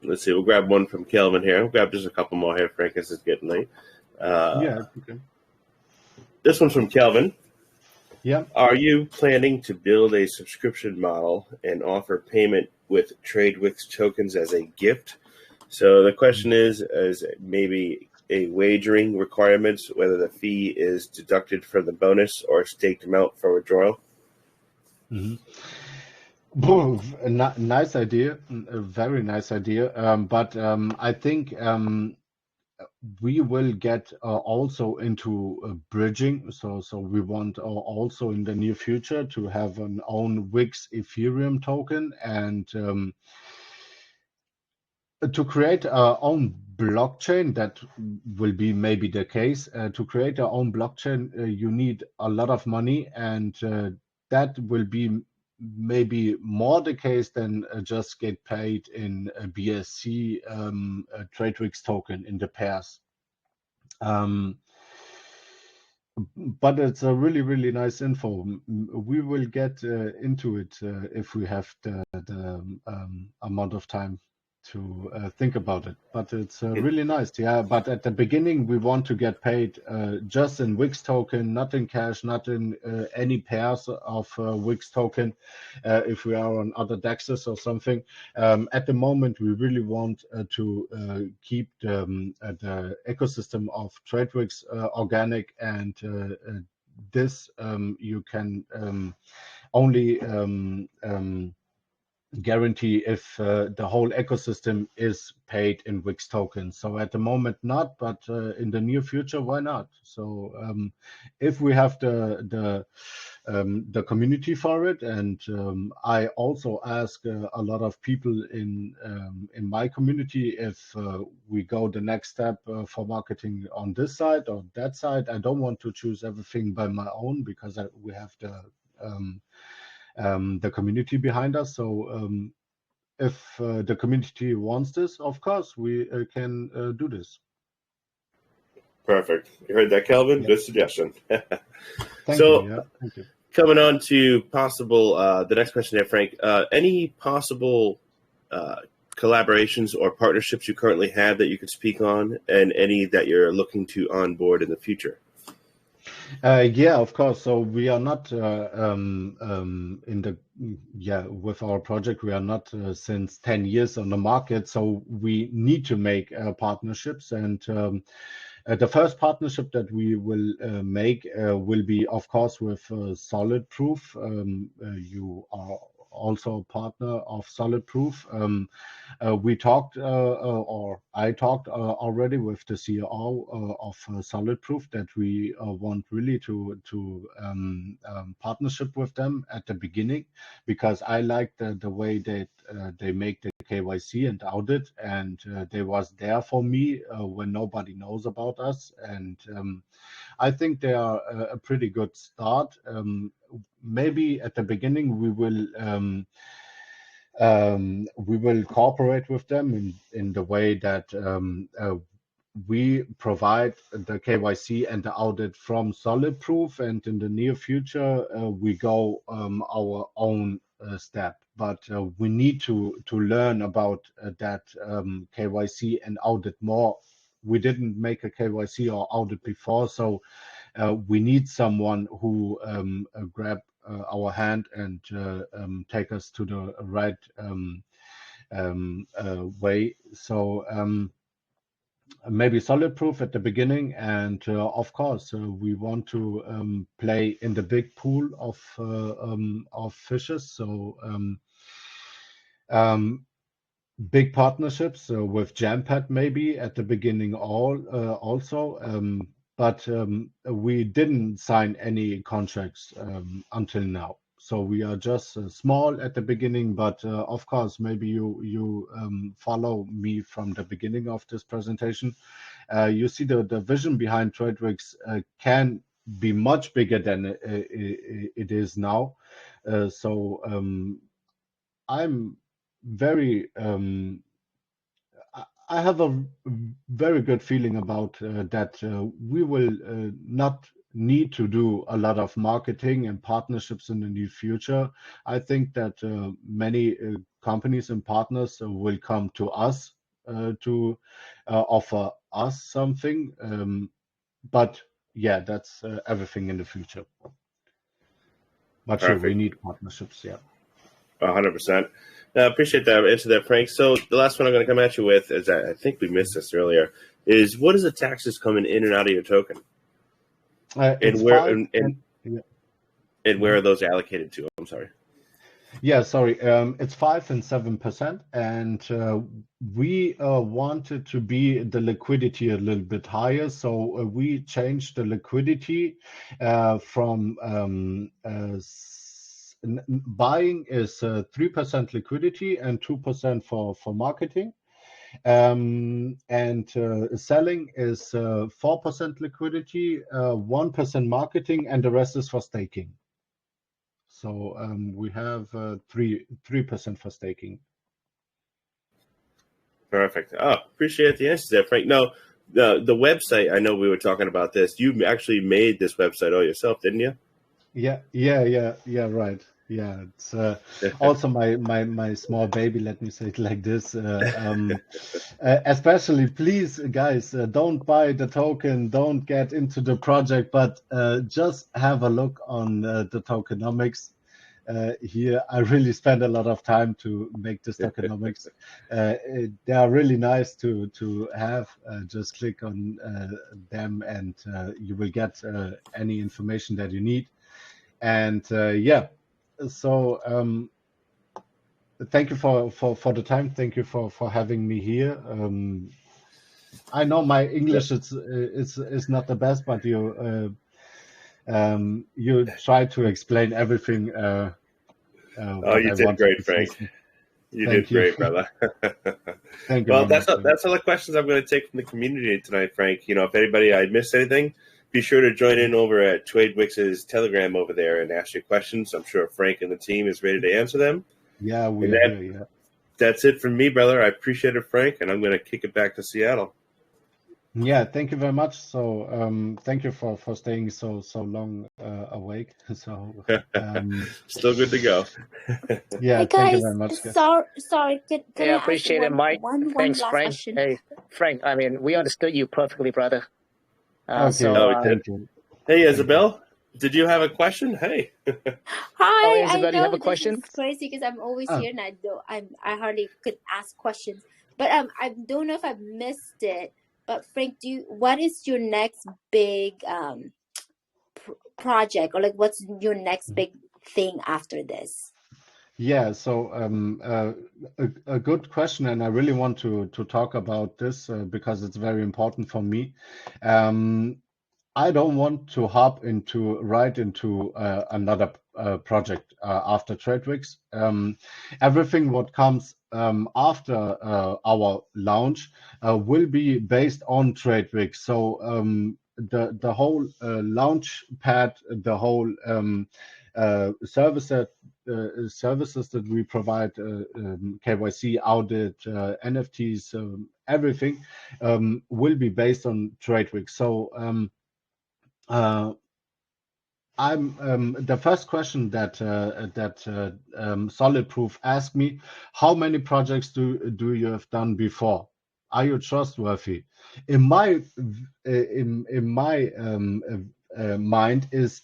Let's see. We'll grab one from Kelvin here. We'll grab just a couple more here, Frank, as it's getting late. Yeah. Okay. This one's from Kelvin. Yeah. Are you planning to build a subscription model and offer payment with TradeWix tokens as a gift? So the question is maybe a wagering requirements, whether the fee is deducted from the bonus or staked amount for withdrawal? Nice idea, a very nice idea. But I think we will get also into bridging. So we want also in the near future to have an own WIX Ethereum token and to create our own blockchain. That will be maybe the case. To create our own blockchain, you need a lot of money, and that will be maybe more the case than just get paid in a BSC TradeWix token in the pairs. But it's a really, really nice info. We will get into it if we have the amount of time to think about it. But it's really nice, yeah. But at the beginning, we want to get paid just in WIX token, not in cash, not in any pairs of WIX token. If we are on other DEXs or something, at the moment we really want to keep the ecosystem of TradeWix organic, and this you can only guarantee if the whole ecosystem is paid in WIX tokens. So at the moment not, but in the near future, why not? So if we have the community for it, and I also ask a lot of people in my community if we go the next step for marketing on this side or that side. I don't want to choose everything by my own because we have the community behind us. So if the community wants this, of course we can do this. Perfect. You heard that, Kelvin? Yeah. Good suggestion. Thank you. Yeah. Thank you. Coming on to possible, the next question here, Frank. Any possible collaborations or partnerships you currently have that you could speak on, and any that you're looking to onboard in the future? Yeah, of course. So we are not with our project, we are not since 10 years on the market. So we need to make partnerships, and the first partnership that we will make will be, of course, with SolidProof. You are also a partner of SolidProof. We talked, or I talked already with the CEO of SolidProof that we want really to partnership with them at the beginning, because I like the way that they make the KYC and audit, and they was there for me when nobody knows about us, and I think they are a pretty good start. Maybe at the beginning we will cooperate with them in the way that we provide the KYC and the audit from SolidProof, and in the near future we go our own step. But we need to learn about that KYC and audit more. We didn't make a KYC or audit before, so we need someone who grab our hand and take us to the right way. So maybe SolidProof at the beginning, and of course we want to play in the big pool of fishes. So big partnerships with Jampad maybe at the beginning also, but we didn't sign any contracts until now. So we are just small at the beginning, but of course, maybe you follow me from the beginning of this presentation. You see the vision behind TradeWix can be much bigger than it is now. So I'm very I have a very good feeling about that we will not need to do a lot of marketing and partnerships in the near future. I think that many companies and partners will come to us to offer us something. But yeah, that's everything in the future. But sure, we need partnerships, yeah. 100%. I appreciate that answer there, Frank. So the last one I'm going to come at you with is, I think we missed this earlier, is what is the taxes coming in and out of your token? And where where are those allocated to? I'm sorry. Yeah, sorry. It's 5% and 7%, and we wanted to be the liquidity a little bit higher, so we changed the liquidity from buying is 3% liquidity and 2% for marketing, and selling is 4% liquidity, 1% marketing, and the rest is for staking. So we have 3% for staking. Perfect. Oh, appreciate the answers there, Frank. Now, the website, I know we were talking about this. You actually made this website all yourself, didn't you? Yeah, right. Yeah, it's also my small baby, let me say it like this. Especially, please, guys, don't buy the token, don't get into the project, but just have a look on the tokenomics. Here, I really spend a lot of time to make this tokenomics. They are really nice to have. Just click on them, and you will get any information that you need. And yeah, so thank you for the time. Thank you for having me here. I know my English is not the best, but you try to explain everything. Oh, you did great, Frank. You did great, brother. Thank you. Well, that's all the questions I'm going to take from the community tonight, Frank. You know, if anybody I missed anything, be sure to join in over at TradeWix's Telegram over there and ask your questions. I'm sure Frank and the team is ready to answer them. Yeah, we are here, yeah. That's it from me, brother. I appreciate it, Frank, and I'm going to kick it back to Seattle. Yeah, thank you very much. So thank you for staying so long awake. So still good to go. Yeah, hey guys, thank you very much. Sorry, can I appreciate it, Mike. Thanks, Frank. Question? Hey, Frank, I mean, we understood you perfectly, brother. Thank you. Hey, Isabel, did you have a question? Hey. Hi, Isabel, I know you have a question? This is crazy because I'm always here and I hardly could ask questions. But I don't know if I missed it. But Frank, what is your next big project, or like what's your next big thing after this? Yeah, so a good question, and I really want to talk about this because it's very important for me. I don't want to hop right into another project after TradeWix. Everything what comes after our launch will be based on TradeWix. So the whole Launchpad, the whole service that services that we provide, KYC, audit, NFTs, everything will be based on TradeWix. So the first question that SolidProof asked me: how many projects do you have done before? Are you trustworthy? In my mind is,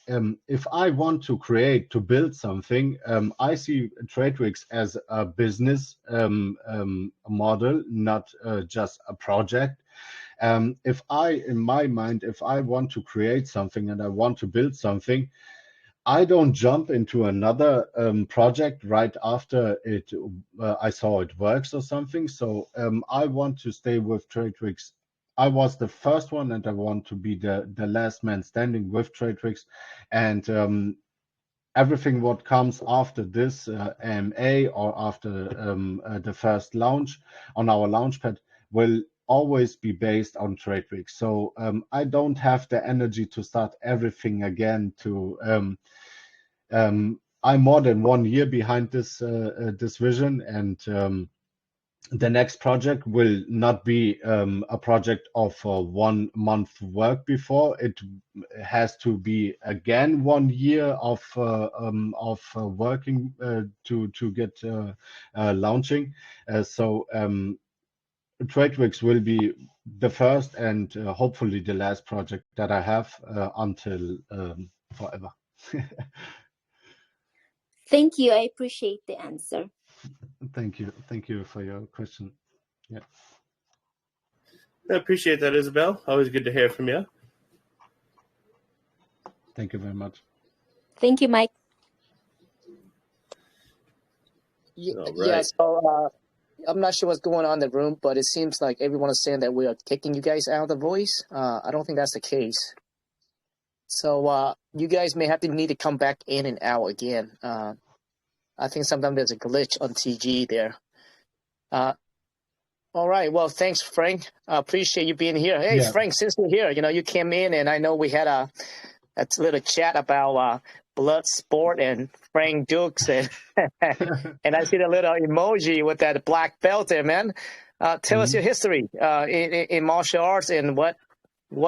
if I want to build something, I see TradeWix as a business model, not just a project. In my mind, if I want to create something and I want to build something, I don't jump into another project right after I saw it works or something. So I want to stay with TradeWix. I was the first one, and I want to be the last man standing with TradeWix. And everything what comes after this AMA or after the first launch on our Launchpad will always be based on TradeWix. So I don't have the energy to start everything again. I'm more than 1 year behind this vision, and the next project will not be a project of 1 month work before. It has to be again 1 year of working to get launching. So TradeWix will be the first and hopefully the last project that I have until forever. Thank you. I appreciate the answer. Thank you for your question. Yeah. I appreciate that, Isabel. Always good to hear from you. Thank you very much. Thank you, Mike. Yeah, so I'm not sure what's going on in the room, but it seems like everyone is saying that we are kicking you guys out of the voice. I don't think that's the case. So you guys may have to need to come back in and out again. I think sometimes there's a glitch on TG there. All right. Well, thanks, Frank. I appreciate you being here. Hey, yeah. Frank, since you're here, you came in, and I know we had a little chat about blood sport and Frank Dukes, and and I see the little emoji with that black belt there, man. Tell us your history in martial arts and what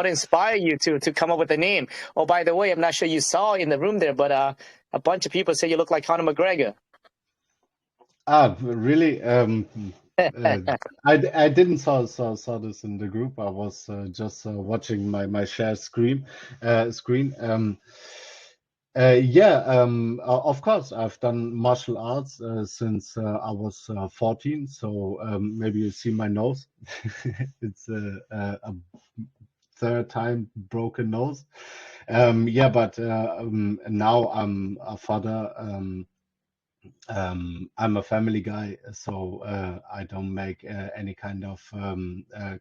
inspired you to come up with the name. Oh, by the way, I'm not sure you saw in the room there, but a bunch of people say you look like Conor McGregor. Really? I didn't saw this in the group. I was just watching my shared screen. Of course, I've done martial arts since I was 14. So maybe you see my nose. It's a third time broken nose. But now I'm a father. I'm a family guy, so I don't make any kind of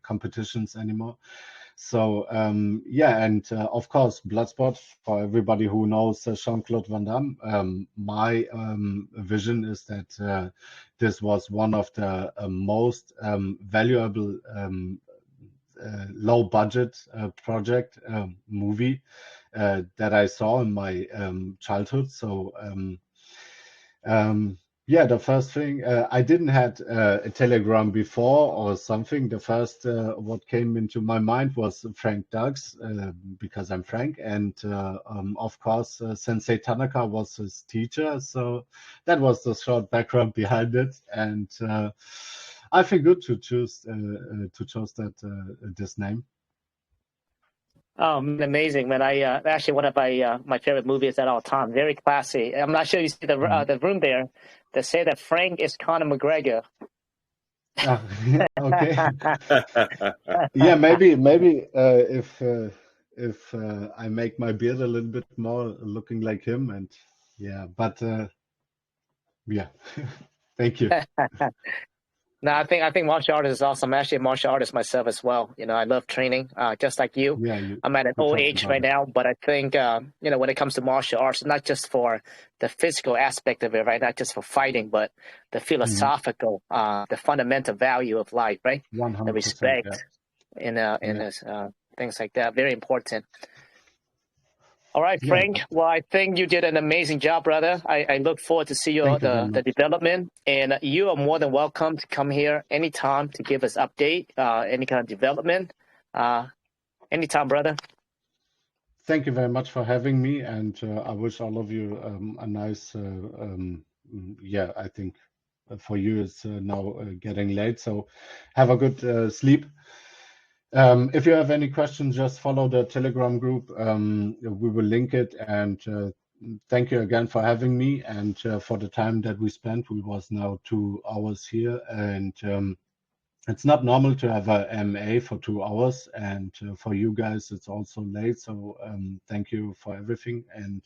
competitions anymore. So of course, Bloodsport, for everybody who knows Jean-Claude Van Damme. My vision is that this was one of the most valuable low budget project movie that I saw in my childhood. So the first thing, I didn't had a Telegram before or something. The first what came into my mind was Frank Dukes, because I'm Frank, and of course Sensei Tanaka was his teacher. So that was the short background behind it, and I feel good to choose this name. Oh, amazing, man! I actually one of my favorite movies at all time. Very classy. I'm not sure you see the room there. They say that Frank is Conor McGregor. Okay. Yeah, maybe if I make my beard a little bit more looking like him, and but thank you. No, I think martial arts is awesome. I'm actually a martial artist myself as well. I love training, just like you. I'm at an old age right now, but I think when it comes to martial arts, not just for the physical aspect of it, right? Not just for fighting, but the philosophical, the fundamental value of life, right? 100%, the respect, and things like that. Very important. All right, Yeah. Frank. Well, I think you did an amazing job, brother. I look forward to see your the development, and you are more than welcome to come here anytime to give us update, any kind of development, anytime, brother. Thank you very much for having me, and I wish all of you a nice. Yeah, I think for you it's now getting late, so have a good sleep. If you have any questions, just follow the Telegram group. We will link it, and thank you again for having me and for the time that we spent. We was now 2 hours here, and it's not normal to have a MA for 2 hours, and for you guys it's also late. So thank you for everything, and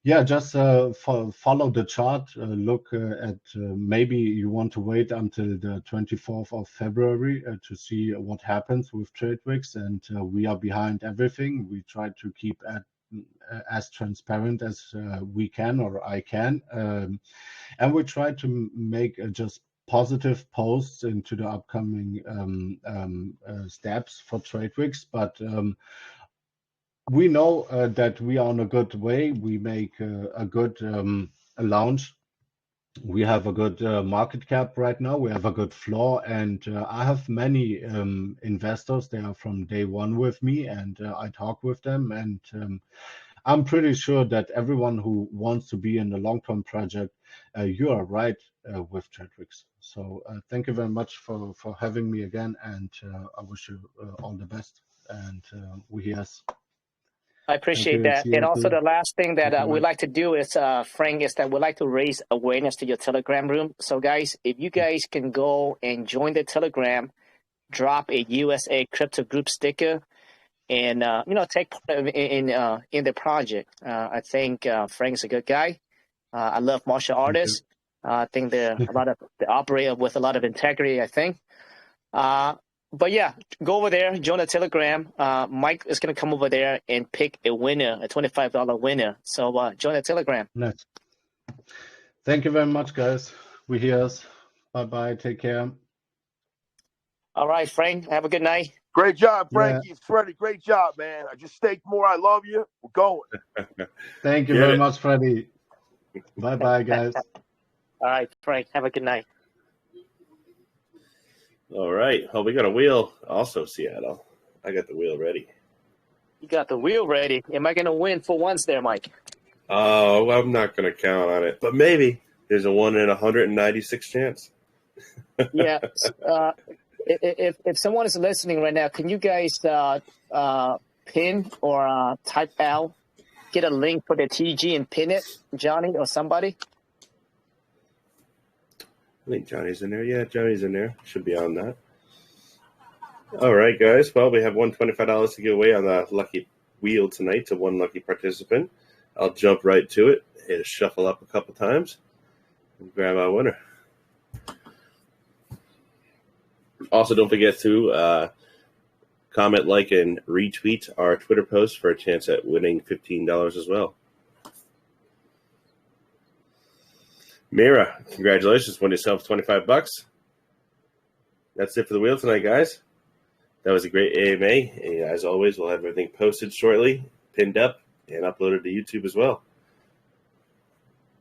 yeah, just follow the chart. Look at maybe you want to wait until the 24th of February to see what happens with TradeWix, and we are behind everything. We try to keep as transparent as we can, or I can, and we try to make just positive posts into the upcoming steps for TradeWix, but we know that we are on a good way. We make a good launch. We have a good market cap right now. We have a good floor, and I have many investors. They are from day one with me, and I talk with them, and I'm pretty sure that everyone who wants to be in a long-term project, you are right with TradeWix. So thank you very much for having me again, and I wish you all the best. And we hear. I appreciate that. And also the last thing that we like to do is, Frank, is that we like to raise awareness to your Telegram room. So guys, if you guys can go and join the Telegram, drop a USA Crypto Group sticker, and take part in the project. I think Frank's a good guy. I love martial artists. I think they operate with a lot of integrity, I think. But yeah, go over there, join the Telegram. Mike is going to come over there and pick a winner, a $25 winner. So join the Telegram. Nice. Thank you very much, guys. We hear us. Bye-bye. Take care. All right, Frank. Have a good night. Great job, Frankie. It's Freddie. Great job, man. I just staked more. I love you. We're going. Thank you very much, Freddie. Bye-bye, guys. All right, Frank. Have a good night. All right. Oh, we got a wheel also, Seattle. I got the wheel ready. You got the wheel ready. Am I going to win for once there, Mike? Oh, I'm not going to count on it. But maybe. There's a 1 in 196 chance. Yeah. If someone is listening right now, can you guys pin or type out, get a link for the TG and pin it, Johnny or somebody? I think Johnny's in there. Yeah, Johnny's in there. Should be on that. All right, guys. Well, we have $125 to give away on the lucky wheel tonight to one lucky participant. I'll jump right to it. Hit shuffle up a couple times and grab our winner. Also, don't forget to comment, like, and retweet our Twitter post for a chance at winning $15 as well. Mira, congratulations. Won yourself $25. That's it for the wheel tonight, guys. That was a great AMA. And as always, we'll have everything posted shortly, pinned up, and uploaded to YouTube as well.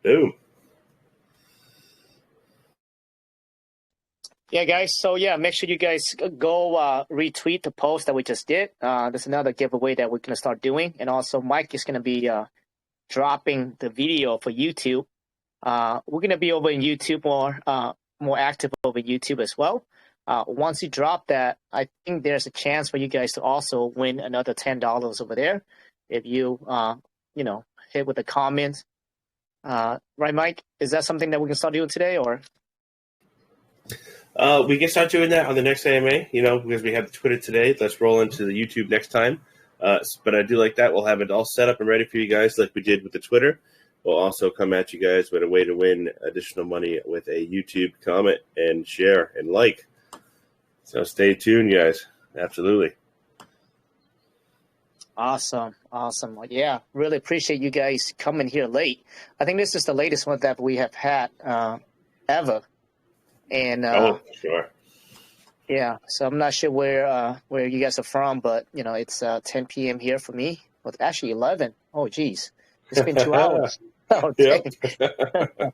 Boom. Yeah, guys. So, yeah, make sure you guys go retweet the post that we just did. There's another giveaway that we're going to start doing. And also, Mike is going to be dropping the video for YouTube. We're going to be over in YouTube more active over YouTube as well. Once you drop that, I think there's a chance for you guys to also win another $10 over there if you, hit with a comment. Right, Mike? Is that something that we can start doing today, or? We can start doing that on the next AMA, because we have the Twitter today. Let's roll into the YouTube next time. But I do like that. We'll have it all set up and ready for you guys like we did with the Twitter. We'll also come at you guys with a way to win additional money with a YouTube comment and share and like. So stay tuned, guys. Absolutely. Awesome. Yeah, really appreciate you guys coming here late. I think this is the latest one that we have had ever. And sure. Yeah, so I'm not sure where you guys are from, but it's 10 p.m. here for me. Well, actually 11. Oh, geez. It's been 2 hours. Oh, Yep. dang.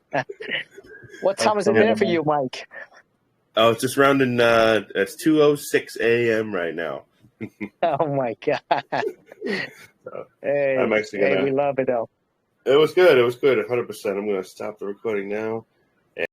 What time is it there for you, Mike? Oh, it's just rounding. It's 2:06 a.m. right now. Oh, my God. So, Hey, I'm actually gonna. we love it, though. It was good. It was good. 100%. I'm gonna stop the recording now.